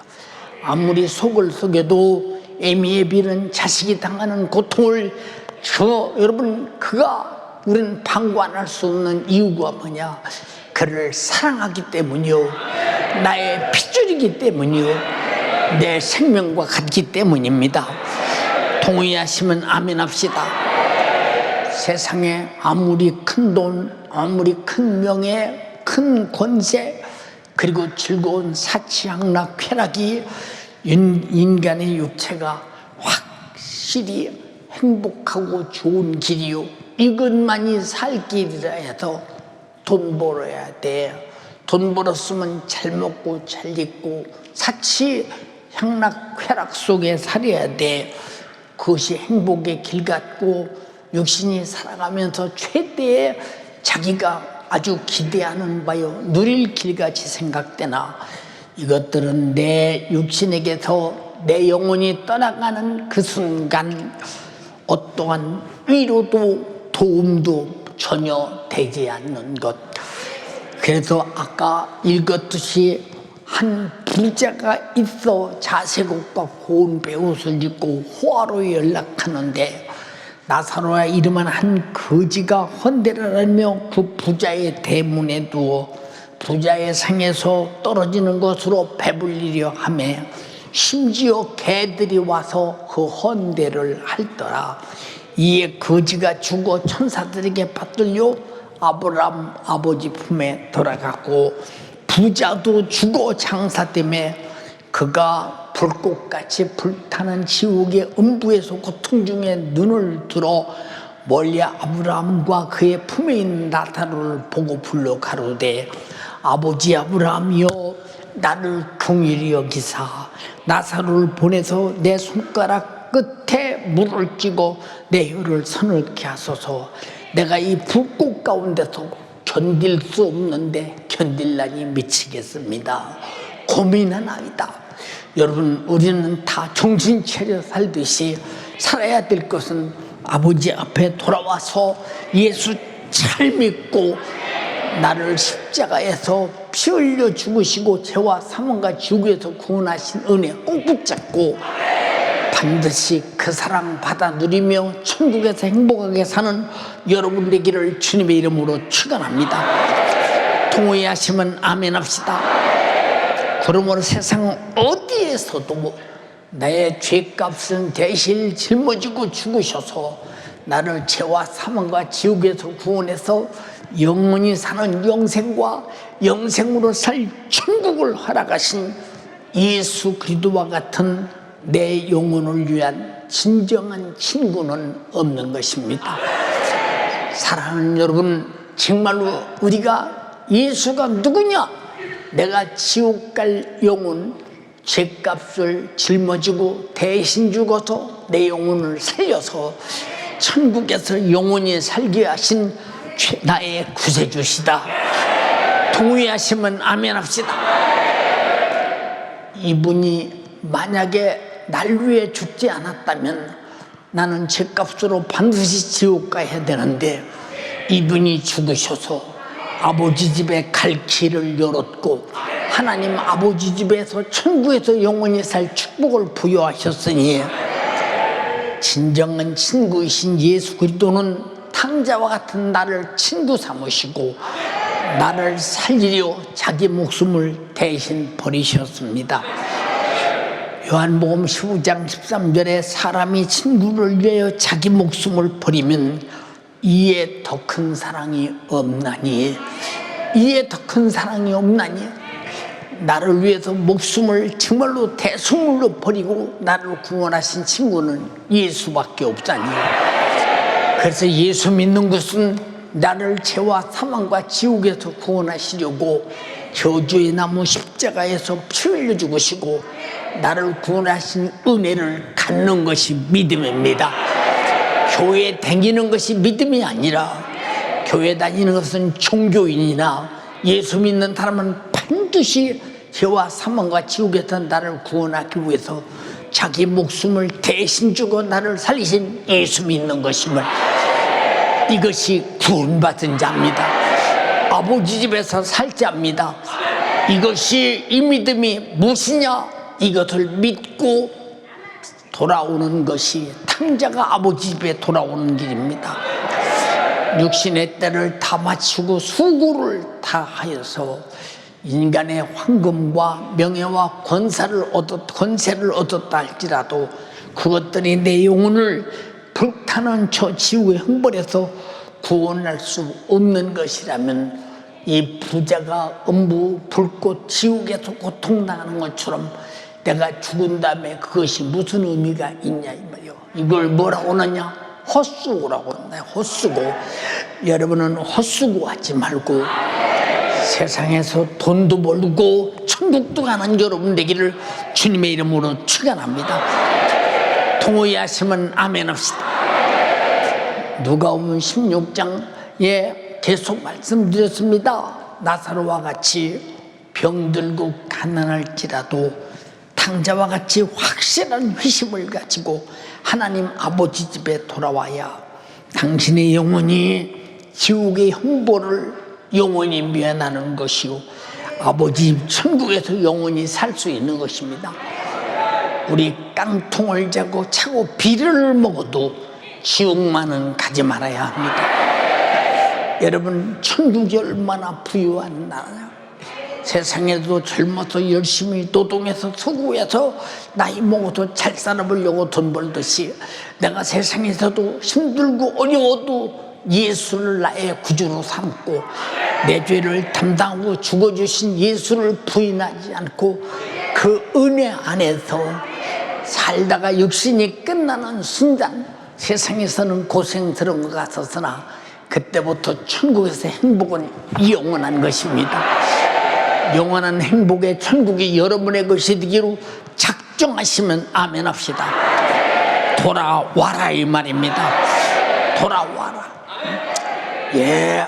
아무리 속을 속여도 에미에비는 자식이 당하는 고통을 여러분 우리는 방관할 수 없는 이유가 뭐냐? 그를 사랑하기 때문이요, 나의 핏줄이기 때문이요, 내 생명과 같기 때문입니다. 동의하시면 아멘 합시다. 세상에 아무리 큰 돈, 아무리 큰 명예, 큰 권세, 그리고 즐거운 사치향락 쾌락이 인간의 육체가 확실히 행복하고 좋은 길이요, 이것만이 살 길이라 해서 돈 벌어야 돼. 돈 벌었으면 잘 먹고 잘 입고 사치 향락 쾌락 속에 살아야 돼. 그것이 행복의 길 같고 육신이 살아가면서 최대의 자기가 아주 기대하는 바요 누릴 길같이 생각되나, 이것들은 내 육신에게서 내 영혼이 떠나가는 그 순간 어떠한 위로도 도움도 전혀 되지 않는 것. 그래서 아까 읽었듯이 한 부자가 있어 자색옷과 고운 베옷을 입고 호화로 연락하는데, 나사로라 이름한 한 거지가 헌대를 하며 그 부자의 대문에 두어 부자의 상에서 떨어지는 것으로 배불리려 하며, 심지어 개들이 와서 그 헌대를 할더라. 이에 거지가 죽어 천사들에게 받들려 아브라함 아버지 품에 돌아갔고, 부자도 죽어 장사 때문에 그가 불꽃같이 불타는 지옥의 음부에서 고통 중에 눈을 들어 멀리 아브라함과 그의 품에 있는 나사로를 보고 불러 가로되, 아버지 아브라함이여, 나를 긍휼히 여기사 나사로를 보내서 내 손가락 끝에 물을 찌고 내 혀를 서늘케 하소서. 내가 이 불꽃 가운데서 견딜 수 없는데 견딜라니 미치겠습니다. 고민하나이다. 여러분, 우리는 다 정신 차려 살듯이 살아야 될 것은 아버지 앞에 돌아와서 예수 잘 믿고 나를 십자가에서 피 흘려 죽으시고 죄와 사망과 지옥에서 구원하신 은혜 꼭 붙잡고 반드시 그 사랑 받아 누리며 천국에서 행복하게 사는 여러분 되기를 주님의 이름으로 축원합니다. 동의하시면 아멘 합시다. 그러므로 세상 어디에서도 나의 죄값은 대신 짊어지고 죽으셔서 나를 죄와 사망과 지옥에서 구원해서 영원히 사는 영생과 영생으로 살 천국을 허락하신 예수 그리스도와 같은 내 영혼을 위한 진정한 친구는 없는 것입니다. 사랑하는 여러분, 정말로 우리가 예수가 누구냐? 내가 지옥 갈 영혼, 죄값을 짊어지고 대신 죽어서 내 영혼을 살려서 천국에서 영원히 살게 하신 나의 구세주시다. 동의하시면 아멘 합시다. 이분이 만약에 날 위해 죽지 않았다면 나는 죄값으로 반드시 지옥 가야 되는데 이분이 죽으셔서 아버지 집에 갈 길을 열었고 하나님 아버지 집에서 천국에서 영원히 살 축복을 부여하셨으니 진정한 친구이신 예수 그리스도는 탕자와 같은 나를 친구 삼으시고 나를 살리려 자기 목숨을 대신 버리셨습니다. 요한복음 15장 13절에 사람이 친구를 위하여 자기 목숨을 버리면 이에 더 큰 사랑이 없나니, 이에 더 큰 사랑이 없나니. 나를 위해서 목숨을 정말로 대속물로 버리고 나를 구원하신 친구는 예수밖에 없다니. 그래서 예수 믿는 것은 나를 죄와 사망과 지옥에서 구원하시려고 저주의 나무 십자가에서 피 흘려 죽으시고 나를 구원하신 은혜를 갖는 것이 믿음입니다. 교회 다니는 것이 믿음이 아니라 교회 다니는 것은 종교인이나 예수 믿는 사람은 반드시 죄와 사망과 지옥에서 나를 구원하기 위해서 자기 목숨을 대신 주고 나를 살리신 예수 믿는 것임을, 이것이 구원받은 자입니다. 아버지 집에서 살 자입니다. 이것이, 이 믿음이 무엇이냐? 이것을 믿고 돌아오는 것이 탕자가 아버지 집에 돌아오는 길입니다. 육신의 때를 다 마치고 수고를 다 하여서 인간의 황금과 명예와 권세를 얻었다 할지라도 그것들이 내 영혼을 불타는 저 지옥의 형벌에서 구원할 수 없는 것이라면 이 부자가 음부 불꽃 지옥에서 고통당하는 것처럼 내가 죽은 다음에 그것이 무슨 의미가 있냐 이 말이요. 이걸 뭐라고 하느냐? 헛수고라고 한다. 헛수고. 여러분은 헛수고 하지 말고 세상에서 돈도 벌고 천국도 가는 여러분 되기를 주님의 이름으로 축원합니다. 동의하시면 아멘 합시다. 누가복음 16장에 계속 말씀드렸습니다. 나사로와 같이 병들고 가난할지라도 탕자와 같이 확실한 회심을 가지고 하나님 아버지 집에 돌아와야 당신의 영혼이 지옥의 형벌을 영원히 면하는 것이요 아버지 집 천국에서 영원히 살 수 있는 것입니다. 우리 깡통을 차고 비를 먹어도 지옥만은 가지 말아야 합니다. 여러분, 천국이 얼마나 부유한 나라냐. 세상에도 젊어서 열심히 노동해서 수고해서 나이 먹어도 잘 살아보려고 돈 벌듯이 내가 세상에서도 힘들고 어려워도 예수를 나의 구주로 삼고 내 죄를 담당하고 죽어주신 예수를 부인하지 않고 그 은혜 안에서 살다가 육신이 끝나는 순간 세상에서는 고생스러운 것 같았으나 그때부터 천국에서 행복은 영원한 것입니다. 영원한 행복의 천국이 여러분의 것이 되기로 작정하시면 아멘 합시다. 돌아와라 이 말입니다. 돌아와라. 예,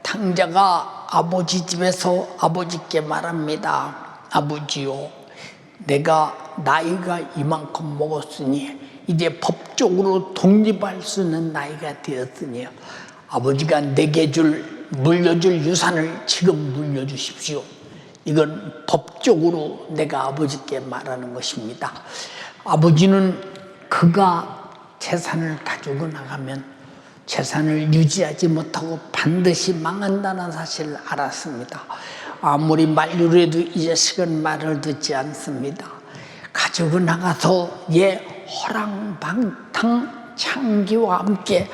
탕자가 아버지 집에서 아버지께 말합니다. 아버지요, 내가 나이가 이만큼 먹었으니 이제 법적으로 독립할 수 있는 나이가 되었으니 아버지가 내게 물려줄 유산을 지금 물려주십시오. 이건 법적으로 내가 아버지께 말하는 것입니다. 아버지는 그가 재산을 가지고 나가면 재산을 유지하지 못하고 반드시 망한다는 사실을 알았습니다. 아무리 말려도 이 자식은 말을 듣지 않습니다. 가지고 나가서 허랑방탕 창기와 함께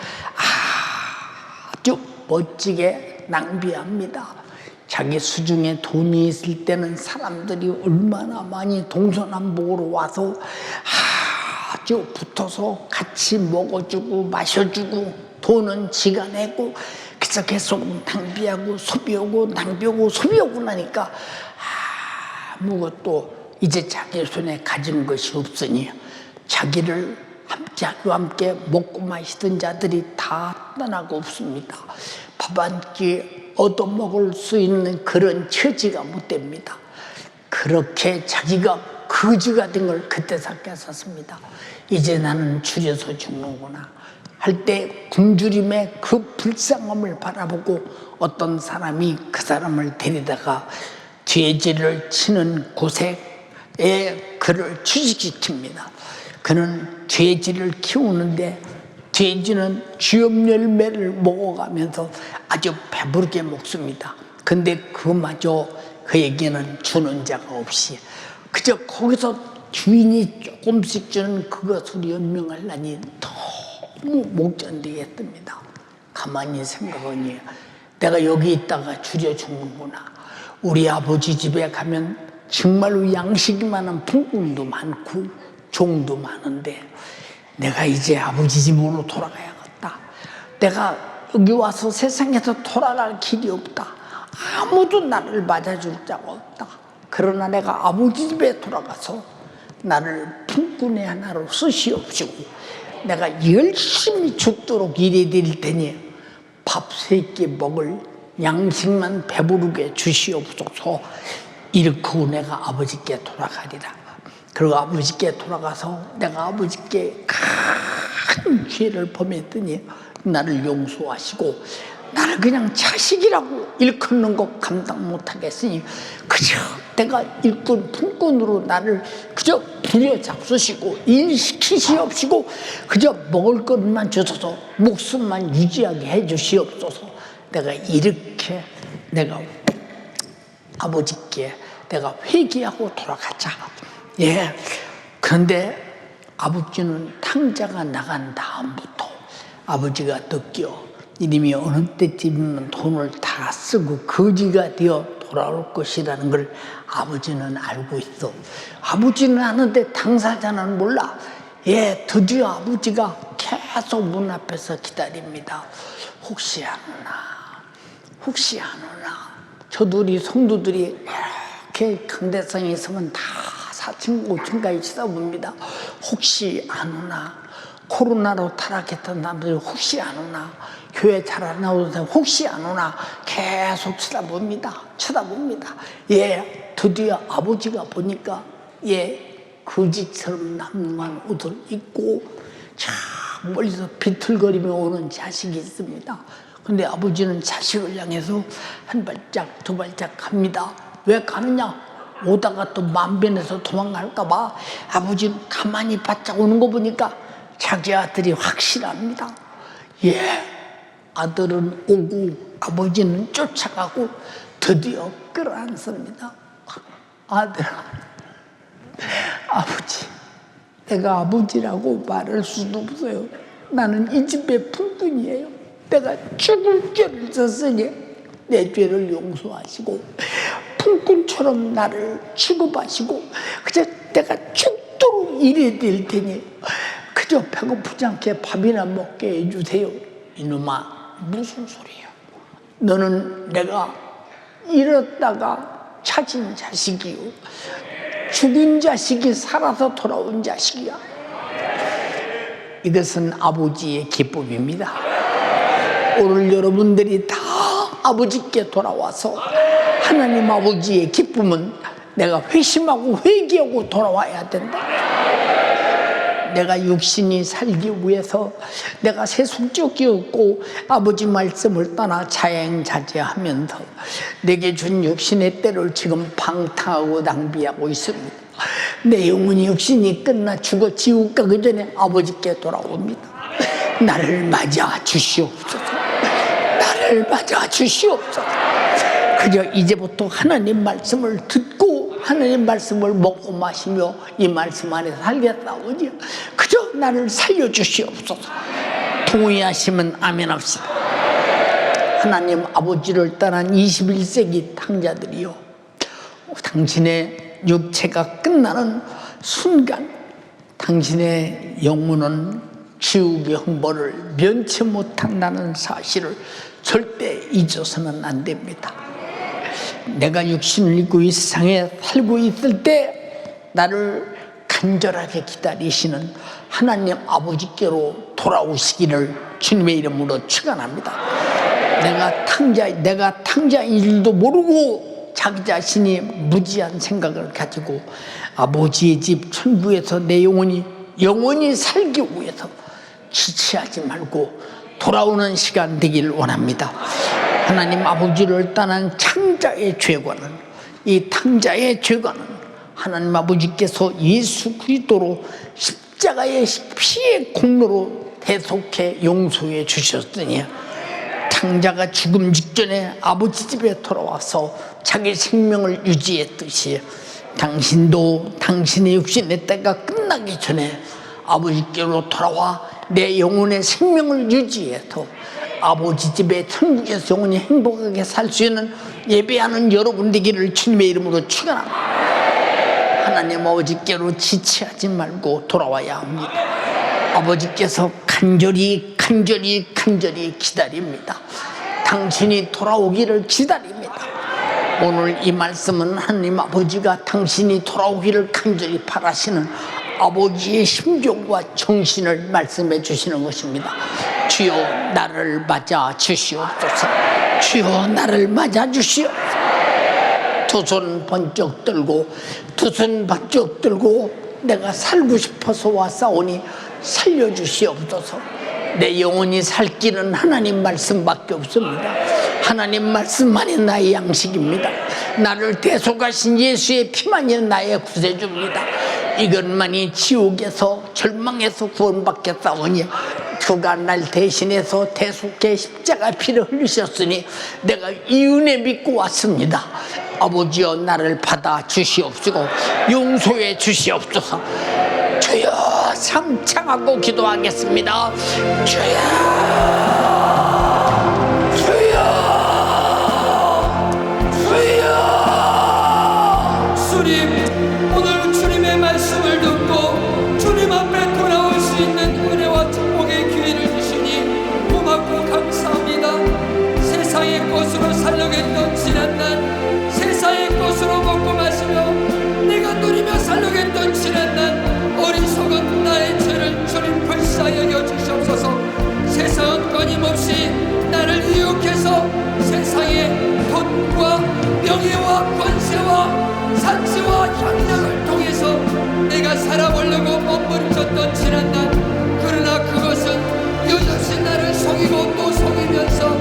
아주 멋지게 낭비합니다. 자기 수중에 돈이 있을 때는 사람들이 얼마나 많이 동서남북으로 와서 아주 붙어서 같이 먹어주고 마셔주고 돈은 지가 내고 그래서 계속 낭비하고 소비하고 낭비하고 소비하고 나니까 아무것도 이제 자기 손에 가진 것이 없으니 자기를 함께 먹고 마시던 자들이 다 떠나고 없습니다. 밥 한 끼 얻어먹을 수 있는 그런 처지가 못 됩니다. 그렇게 자기가 거지가 된 걸 그때 생각했었습니다. 이제 나는 줄여서 죽는구나 할 때 굶주림의 그 불쌍함을 바라보고 어떤 사람이 그 사람을 데리다가 돼지를 치는 곳에 그를 취직시킵니다. 그는 돼지를 키우는데 돼지는 쥐염 열매를 먹어가면서 아주 배부르게 먹습니다. 근데 그마저 그에게는 주는 자가 없이 그저 거기서 주인이 조금씩 주는 그것으로 연명하려니 너무 목전되겠습니다. 가만히 생각하니 내가 여기 있다가 줄여 죽는구나. 우리 아버지 집에 가면 정말로 양식이 많은 풍군도 많고 종도 많은데 내가 이제 아버지 집으로 돌아가야겠다. 내가 여기 와서 세상에서 돌아갈 길이 없다. 아무도 나를 맞아줄 자가 없다. 그러나 내가 아버지 집에 돌아가서 나를 품꾼의 하나로 쓰시옵시고 내가 열심히 죽도록 일해 드릴 테니 밥 3끼 먹을 양식만 배부르게 주시옵소서. 이렇게 내가 아버지께 돌아가리라. 그리고 아버지께 돌아가서 내가 아버지께 큰 죄를 범했더니 나를 용서하시고 나를 그냥 자식이라고 일컫는 것 감당 못하겠으니 그저 내가 일꾼 품꾼으로 나를 그저 부려잡수시고 일시키시옵시고 그저 먹을 것만 주셔서 목숨만 유지하게 해주시옵소서. 내가 이렇게 내가 아버지께 내가 회개하고 돌아가자. 그런데 아버지는 탕자가 나간 다음부터 아버지가 느껴 이님이 어느 때쯤이면 돈을 다 쓰고 거지가 되어 돌아올 것이라는 걸 아버지는 알고 있어. 아버지는 아는데 당사자는 몰라. 드디어 아버지가 계속 문 앞에서 기다립니다. 혹시 안 오나. 저들이 성도들이 이렇게 강대상에 있으면 다 4층 5층까지 쳐다봅니다. 혹시 안 오나. 코로나로 타락했던 사람들이 혹시 안 오나. 교회 잘 안 나오던 사람 혹시 안 오나. 계속 쳐다봅니다. 드디어 아버지가 보니까 거지처럼 남루한 옷을 입고 참 멀리서 비틀거리며 오는 자식이 있습니다. 근데 아버지는 자식을 향해서 한 발짝 두 발짝 갑니다. 왜 가느냐? 오다가 또 만변에서 도망갈까 봐. 아버지는 가만히 바짝 오는 거 보니까 자기 아들이 확실합니다. 아들은 오고 아버지는 쫓아가고 드디어 끌어안습니다. 아들아, 아버지, 내가 아버지라고 말할 수도 없어요. 나는 이 집의 품꾼이에요. 내가 죽을 죄를 졌으니 내 죄를 용서하시고 품꾼처럼 나를 취급하시고 그저 내가 죽도록 일해 드릴 테니 그저 배고프지 않게 밥이나 먹게 해주세요. 이놈아, 무슨 소리야? 너는 내가 잃었다가 찾은 자식이요, 죽은 자식이 살아서 돌아온 자식이야. 이것은 아버지의 기법입니다. 오늘 여러분들이 다 아버지께 돌아와서 하나님 아버지의 기쁨은 내가 회심하고 회개하고 돌아와야 된다. 내가 육신이 살기 위해서 내가 세속적이 없고 아버지 말씀을 떠나 자행자제하면서 내게 준 육신의 때를 지금 방탕하고 낭비하고 있습니다. 내 영혼이 육신이 끝나 죽어 지옥 가기 전에 아버지께 돌아옵니다. 나를 맞아 주시옵소서. 나를 맞아 주시옵소서. 그저 이제부터 하나님 말씀을 듣고 하나님 말씀을 먹고 마시며 이 말씀 안에 살겠사오니 그저 나를 살려주시옵소서. 동의하시면 아멘 합시다. 하나님 아버지를 떠난 21세기 탕자들이요, 당신의 육체가 끝나는 순간 당신의 영혼은 지옥의 형벌을 면치 못한다는 사실을 절대 잊어서는 안 됩니다. 내가 육신을 입고 이 세상에 살고 있을 때 나를 간절하게 기다리시는 하나님 아버지께로 돌아오시기를 주님의 이름으로 축원합니다. 내가 탕자인 줄도 모르고 자기 자신이 무지한 생각을 가지고 아버지의 집 천국에서 내 영원히 살기 위해서 지체하지 말고 돌아오는 시간 되길 원합니다. 하나님 아버지를 떠난 창자의 죄과는, 이 탕자의 죄과는 하나님 아버지께서 예수 그리스도로 십자가의 피의 공로로 대속해 용서해 주셨으니 탕자가 죽음 직전에 아버지 집에 돌아와서 자기 생명을 유지했듯이 당신도 당신의 육신의 때가 끝나기 전에 아버지께로 돌아와 내 영혼의 생명을 유지해서 아버지 집에 천국에서 영원히 행복하게 살 수 있는 예배하는 여러분 되기를 주님의 이름으로 축원합니다. 하나님 아버지께로 지체하지 말고 돌아와야 합니다. 아버지께서 간절히 기다립니다. 당신이 돌아오기를 기다립니다. 오늘 이 말씀은 하나님 아버지가 당신이 돌아오기를 간절히 바라시는 아버지의 심정과 정신을 말씀해 주시는 것입니다. 주여 나를 맞아 주시옵소서. 주여 나를 맞아 주시옵소서. 두 손 번쩍 들고 내가 살고 싶어서 왔사오니 살려주시옵소서. 내 영혼이 살 길은 하나님 말씀밖에 없습니다. 하나님 말씀만이 나의 양식입니다. 나를 대속하신 예수의 피만이 나의 구세주입니다. 이것만이 지옥에서 절망에서 구원받겠사오니 그가 날 대신해서 대속해 십자가 피를 흘리셨으니 내가 이 은혜 믿고 왔습니다. 아버지여 나를 받아 주시옵시고 용서해 주시옵소서. 주여 삼창하고 기도하겠습니다. 주여 주님, 오늘 주님의 말씀을 듣고 주님 앞에 돌아올 수 있는 은혜와 축복의 기회를 주시니 고맙고 감사합니다. 세상의 것으로 살려고 했던 지난날, 세상의 것으로 먹고 마시며 내가 누리며 살려고 했던 지난날 어리석은 나의 죄를 주님 불쌍히 여겨주시옵소서. 세상은 끊임없이 나를 유혹해서 세상의 돈과 명예와 권세와 산지와 향락을 통해서 내가 살아보려고 몸부림쳤던 지난날, 그러나 그것은 여전히 나를 속이고 또 속이면서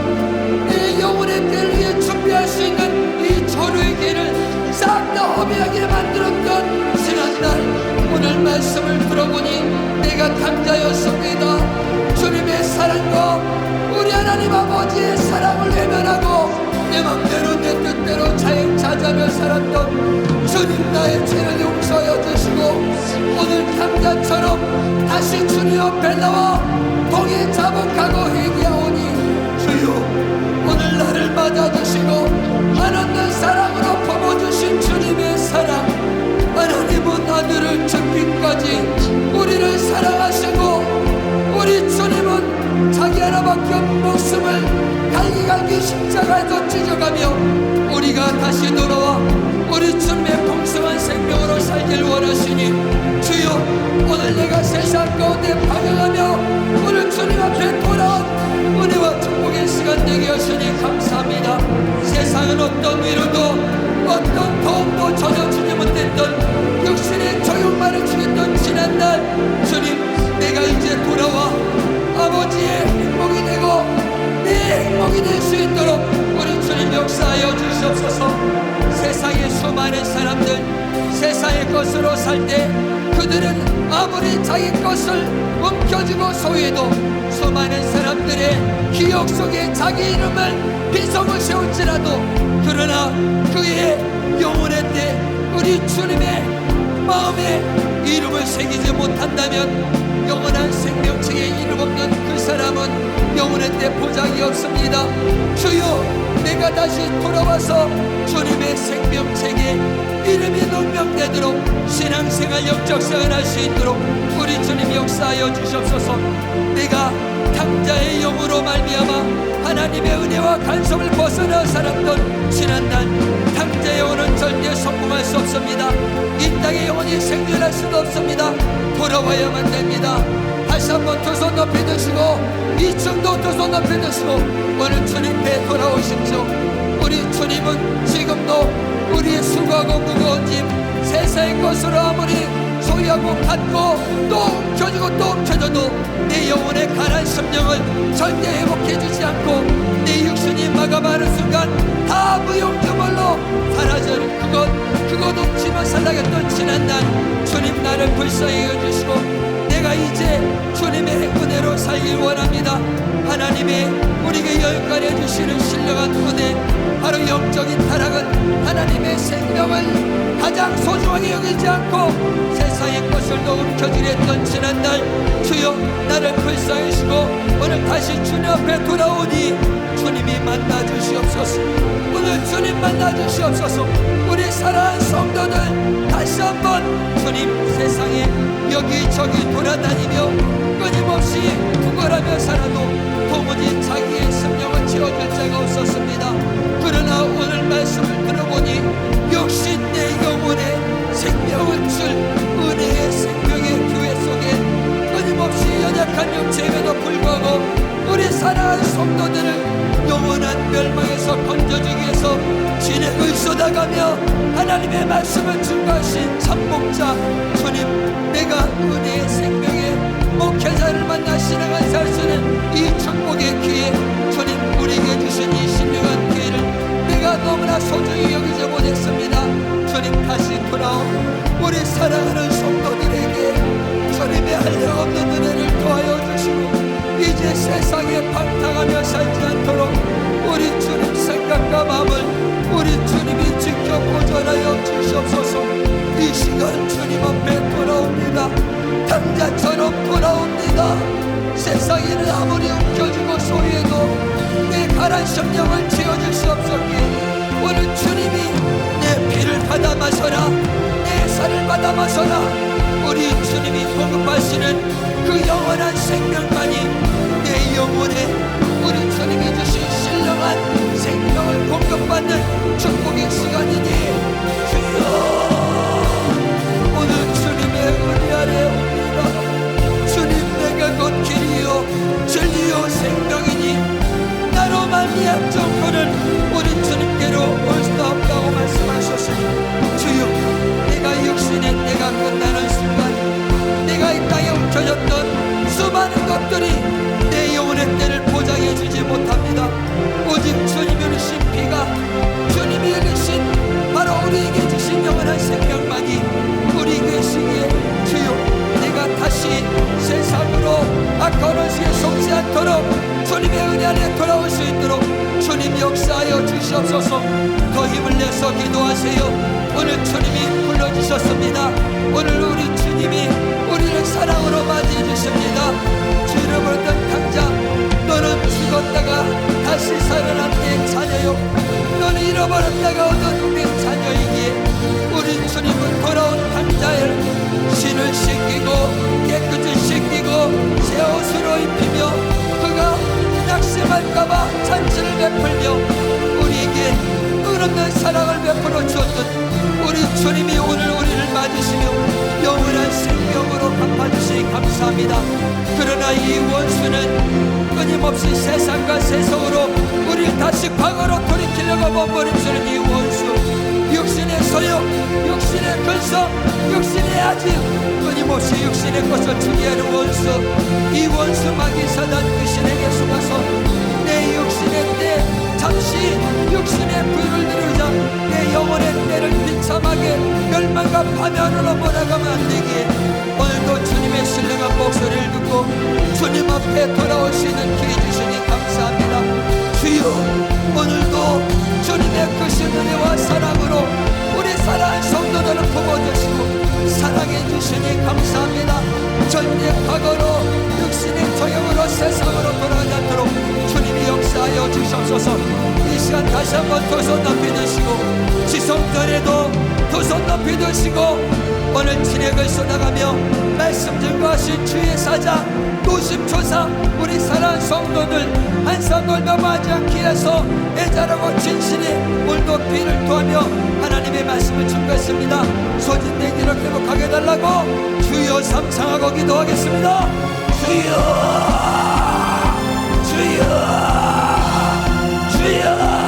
내 영혼의 때를 위해 준비할 수 있는 이 전후의 길을 싹 다 허비하게 만들었던 지난날, 오늘 말씀을 들어보니 내가 탕자였습니다. 주님의 사랑과 우리 하나님 아버지의 사랑을 외면하고 내 맘대로 내 뜻대로 자행자자며 살았던 주님, 나의 죄를 용서하여 주시고 오늘 탕자처럼 다시 주님 옆에 나와 동에 자복하고 회개하오니 주여 오늘 나를 맞아주시고 한없는 사랑으로 품어주신 주님의 사랑, 하나님은 하늘을 천빛까지 우리를 사랑하시고 우리 주님은 자기 하나밖에 없는 목숨을 갈기갈기 십자가에서 찢어가며 우리가 다시 돌아와 우리 주님의 풍성한 생명으로 살길 원하시니 주여 오늘 내가 세상 가운데 방황하며 오늘 주님 앞에 돌아온 은혜와 축복의 시간 되게 하시니 감사합니다. 세상은 어떤 위로도 어떤 도움도 전혀 주지 못했던 육신의 조용만을 주겠던 지난날, 주님 내가 이제 돌아와 아버지의 행복이 되고 내 행복이 될 수 있도록 우리 주님 역사하여 주시옵소서. 세상의 수많은 사람들 세상의 것으로 살 때 그들은 아무리 자기 것을 움켜쥐고 소유해도 수많은 사람들의 기억 속에 자기 이름을 비석을 세울지라도 그러나 그의 영혼의 때 우리 주님의 마음에 이름을 새기지 못한다면 영원한 생명책에 이름 없는 그 사람은 영원한 데 보장이 없습니다. 주여, 내가 다시 돌아와서 주님의 생명책에 이름이 명명되도록 신앙생활 영적생활 할 수 있도록 우리 주님 역사하여 주시옵소서. 내가 탕자의 영으로 말미암아 하나님의 은혜와 간섭을 벗어나 살았던 지난날 탕자의 영혼은 절대 성공할 수 없습니다. 이 땅의 영혼이 생존할 수도 없습니다. 돌아와야만 됩니다. 다시 한번 두 손 높이 드시고 2층도 두 손 높이 드시고 오늘 주님께 돌아오십시오. 우리 주님은 지금도 우리의 수고하고 무거운 짐 세상의 것으로 아무리 소유하고 갖고 또 움켜쥐고 또 움켜줘도 내 영혼의 가난 심령을 절대 회복해주지 않고 내 육신이 마감하는 순간 다 무용지물로 사라져 그것 없지만 살라겠던 지난날 주님 나를 불쌍히 여주시고 내가 이제 주님의 은혜로 살길 원합니다. 하나님의 우리에게 열관해 주시는 신령한 은혜, 바로 영적인 타락은 하나님의 생명을 가장 소중하게 여기지 않고 세상의 것을 더 움켜쥐려 했던 지난날 주여 나를 불쌍히 여시고 오늘 다시 주님 앞에 돌아오니 주님이 만나주시옵소서. 오늘 주님 만나주시옵소서. 우리 사랑하는 성도들 다시 한번 주님 세상에 여기저기 돌아다니며 끊임없이 구걸하며 살아도 도무지 자기의 심령을 채워줄 자가 없었습니다. 그러나 오늘 말씀을 들어보니 역시 내 영혼에 생명을 줄 은혜의 생명의 교회 속에 끊임없이 연약한 육체임에도 불구하고 우리 사랑하는 성도들을 영원한 멸망에서 건져주기 위해서 진액을 쏟아가며 하나님의 말씀을 증거하신 참목자 주님, 내가 은혜의 생명의 목회자를 만나 신앙을 살 수 있는 이 축복의 기회 주님 우리에게 주신 이 신령한 기회를 내가 너무나 소중히 여기지 못했습니다. 주님 다시 돌아온 우리 사랑하는 성도들에게 주님의 한량없는 은혜를 더하여 주시고 이제 세상에 방탕하며 살지 않도록 우리 주님 생각과 마음을 우리 주님이 지켜 보존하여 주시옵소서. 이 시간 주님 앞에 돌아옵니다. 탕자처럼 돌아옵니다. 세상에는 아무리 움켜쥐고 소유해도 내 가난 심령을 채워주시옵소서. 오늘 주님이 내 피를 받아 마셔라, 내 살을 받아 마셔라. 우리 주님이 공급하시는 그 영원한 생명만이 내 영혼에 우리 주님이 주신 신령한 생명을 공급받는 축복의 시간이니 주여 오늘 주님의 은혜 아래 옵니다. 주님, 내가 곧 길이요 진리요 생명이니 나로 말미암 정권은 우리 주님께로 올 수 없다고 말씀하셨으니 주여, 내가 육신의 때가 끝나는 순간 내가 이 땅에 움켜졌던 수많은 것들이 내 영혼의 때를 보장해 주지 못합니다. 오직 주님이 흘리신 피가, 주님이 흘리신 바로 우리에게 주신 영원한 생명만이 우리 계시기에 주여, 내가 다시 세상으로 악한 원수에 속지 않도록 주님의 은혜 안에 돌아올 수 있도록 주님 역사하여 주시옵소서. 더 힘을 내서 기도하세요. 오늘 주님이 불러주셨습니다. 오늘 우리 주님이 우리를 사랑으로 맞이해 주십니다. 주를 부르던 탕자, 너는 죽었다가 다시 살아난 내 자녀요, 너는 잃어버렸다가 얻은 내 자녀이기에 우리 주님은 돌아온 탕자를 신을 씻기고 깨끗이 씻기고 새 옷으로 입히며 그가 낙심할까봐 잔치를 베풀며 우리에게 끝없는 사랑을 베풀어 주었던 우리 주님이 오늘 우리를 맞으시며 영원한 생명으로 갚아주시니 감사합니다. 그러나 이 원수는 끊임없이 세상과 세속으로 우리를 다시 과거로 돌이키려고 몸부림치는 이 원수, 육신의 소욕, 육신의 근성, 육신의 아집, 끊임없이 육신의 것을 주게 하는 원수, 이 원수 마귀 사단 귀신에게 속아서 내 육신의 때 잠시 육신의 부유를 누리자 내 영혼의 때를 비참하게 멸망과 파멸으로 몰아가면 안 되기에 오늘도 주님의 신령한 목소리를 듣고 주님 앞에 돌아올 수 있는 기회 주시니 감사합니다. 주여, 오늘도 주님의 크신 은혜와 사랑으로 우리 사랑하는 성도들을 주시니 감사합니다. 전의 과거로 육신의 저형으로 세상으로 돌아가지 않도록 주님이 역사하여 주시옵소서. 이 시간 다시 한번 두 손 높이 드시고 지성전에도 두 손 높이 드시고 오늘 진액을 쏟아가며 말씀 증거하신 주의 사자 노심초사 우리 사랑하는 성도들 한산 돌며 마지 않기 위해서 애자라고 진실히 물도 피를 토하며 하나님의 말씀을 증거했습니다. 소진된 길을 회복하게 해달라고 주여 삼창하고 기도하겠습니다. 주여 주여 주여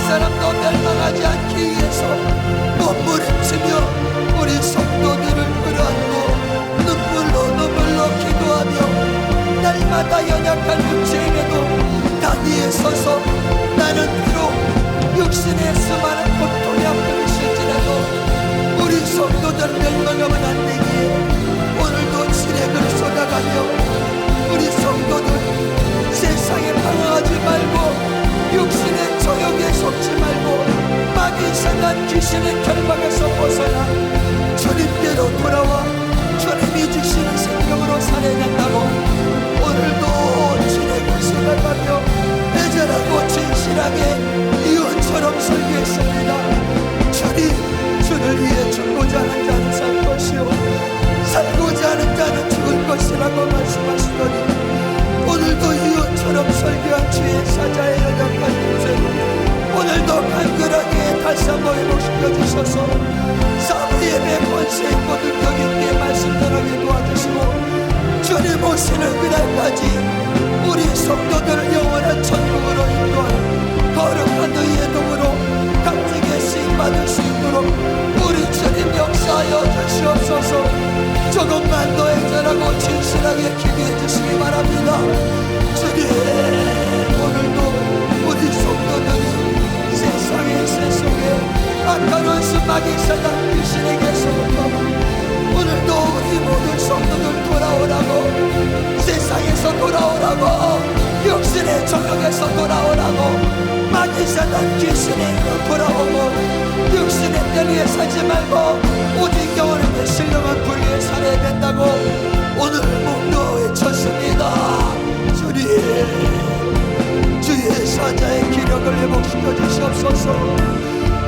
사람도 멸망하지 않기 위해서 몸부림치며 우리 성도들을 끌어안고 눈물로 기도하며 날마다 연약한 육체에게도 단위에 서서 나는 비록 육신의 수많은 고통이 아픔을 실지라도 우리 성도들 멸망하면 안 되기에 오늘도 진액을 쏟아가며 우리 성도들 세상에 방황하지 말고 육신의 정욕에 속지 말고 마귀 사단 귀신의 결박에서 벗어나 주님께로 돌아와 주님이 주시는 생명으로 살아낸다고 오늘도 진액을 쏟아가며 애절하고 진실하게 이웃처럼 설교했습니다. 주님, 주를 위해 죽고자 하는 자는 살 것이요 살고자 하는 자는 죽을 것이라고 말씀하시더니 오늘도 이웃처럼 설교한 주의 사자의 연약한 인생 오늘도 간결하게 다시 한번 회복시켜 주셔서 사부예배 권세 있고 능력 있게 말씀 전하게 도와주시고 주님 오시는 그날까지 우리 성도들을 영원한 천국으로 인도하는 거룩한 의의 동으로 각직에 쓰임받을 수 있도록 우리 주님 역사하여 주시옵소서. 조금만 더 애절하고 진실하게 기도해 주시기 바랍니다. 주님, 오늘도 우리 성도들이 세상의 세속에 악한 원수 마귀 사단 귀신에게서부터 오늘도 우리 모든 성도들 돌아오라고 세상에서 돌아오라고 육신의 정욕에서 돌아오라고 마귀 사단 귀신에게로 돌아오고 육신의 뼈리에 살지 말고 오직 영원한 신령한 불의에 살아야 된다고 오늘 목도 외쳤습니다. 주님, 주의 사자의 기력을 회복시켜 주시옵소서.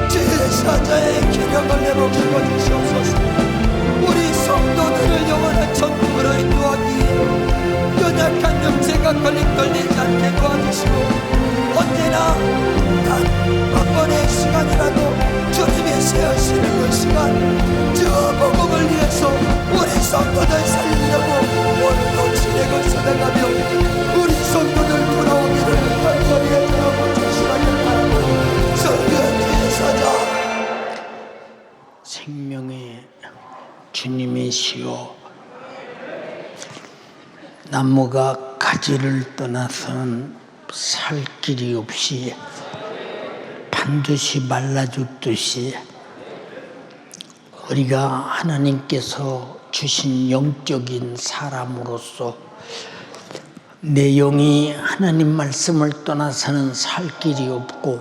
주의 사자의 기력을 회복시켜 주시옵소서. 우리 성도들을 영원한 천국으로 인도하기에 연약한 영체가 걸리지 않게 도와주시고 언제나 단 한 번의 시간이라도 주님이 세우시는 그 시간 저 복음을 위해서 우리 성도들 살리려고 오늘도 진액을 쏟아가며 우리 성도들 돌아오기를 간절히 전하고 조심하길 바라고 설교한 주의 사자 생명의 주님이시오 나무가 가지를 떠나서는 살 길이 없이 반드시 말라죽듯이 우리가 하나님께서 주신 영적인 사람으로서 내 영이 하나님 말씀을 떠나서는 살 길이 없고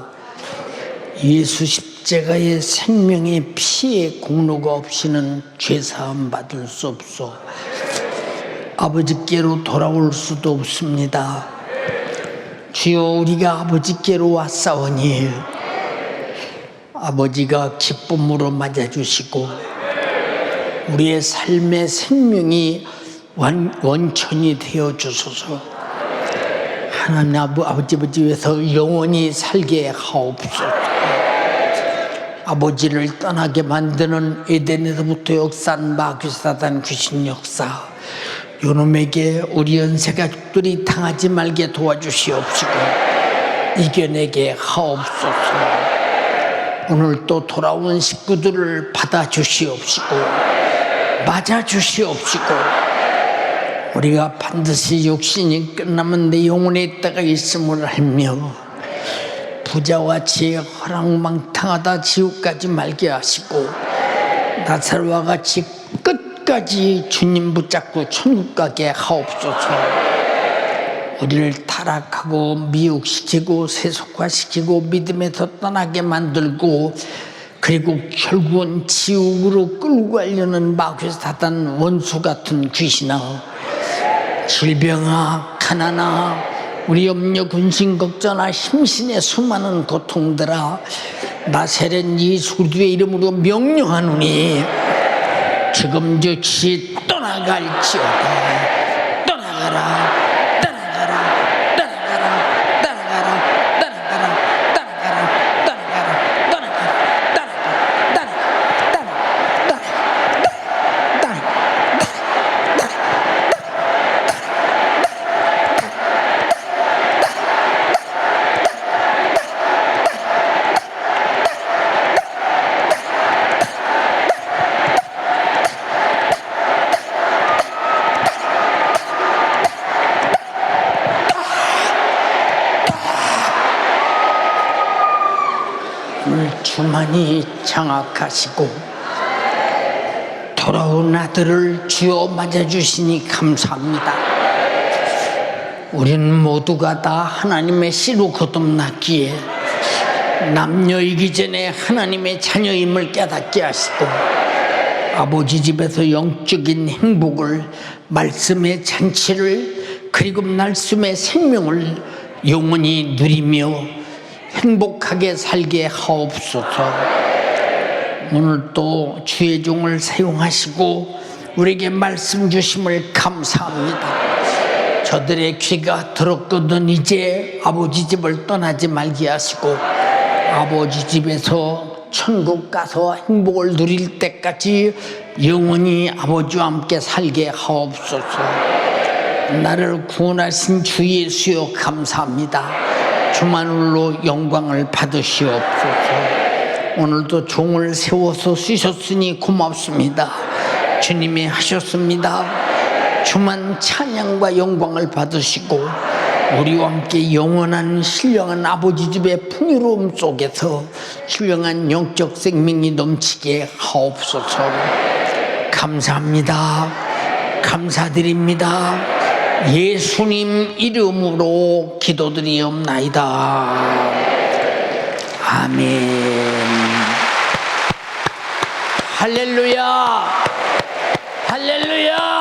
예수 십자가의 생명의 피의 공로가 없이는 죄사함 받을 수 없소 아버지께로 돌아올 수도 없습니다. 주여 우리가 아버지께로 왔사오니 아버지가 기쁨으로 맞아주시고 우리의 삶의 생명이 원천이 되어 주소서. 하나님 아버지 위해서 영원히 살게 하옵소서. 아버지를 떠나게 만드는 에덴에서부터 역사한 마귀 사단 귀신 역사 요놈에게 우리 연세가족들이 당하지 말게 도와주시옵시고 이겨내게 하옵소서. 오늘 또 돌아온 식구들을 받아주시옵시고 맞아주시옵시고 우리가 반드시 육신이 끝나면 내 영혼의 때가 있음을 알며 부자와 지혜 허랑망탕하다 지옥까지 말게 하시고 나사로와 같이 끝까지 주님 붙잡고 천국 가게 하옵소서. 우리를 타락하고 미혹시키고 세속화시키고 믿음에서 떠나게 만들고 그리고 결국은 지옥으로 끌고 가려는 마귀 사단 원수 같은 귀신아, 질병아, 가난아, 우리 염려 근심 걱정아, 힘신의 수많은 고통들아, 나세렛 예수 그리스도의 이름으로 명령하노니 지금 즉시 떠나갈지어다. 떠나가라. 오늘 주만이 장악하시고 돌아온 아들을 주여 맞아주시니 감사합니다. 우리는 모두가 다 하나님의 씨로 거듭났기에 남녀이기 전에 하나님의 자녀임을 깨닫게 하시고 아버지 집에서 영적인 행복을, 말씀의 잔치를, 그리고 말씀의 생명을 영원히 누리며 행복하게 살게 하옵소서. 오늘 또 주의 종을 사용하시고 우리에게 말씀 주심을 감사합니다. 저들의 귀가 들었거든 이제 아버지 집을 떠나지 말게 하시고 아버지 집에서 천국 가서 행복을 누릴 때까지 영원히 아버지와 함께 살게 하옵소서. 나를 구원하신 주 예수여 감사합니다. 주만으로 영광을 받으시옵소서. 오늘도 종을 세워서 쓰셨으니 고맙습니다. 주님이 하셨습니다. 주만 찬양과 영광을 받으시고 우리와 함께 영원한 신령한 아버지 집의 풍요로움 속에서 신령한 영적 생명이 넘치게 하옵소서. 감사합니다. 감사드립니다. 예수님 이름으로 기도드리옵나이다. 아멘. 할렐루야. 할렐루야.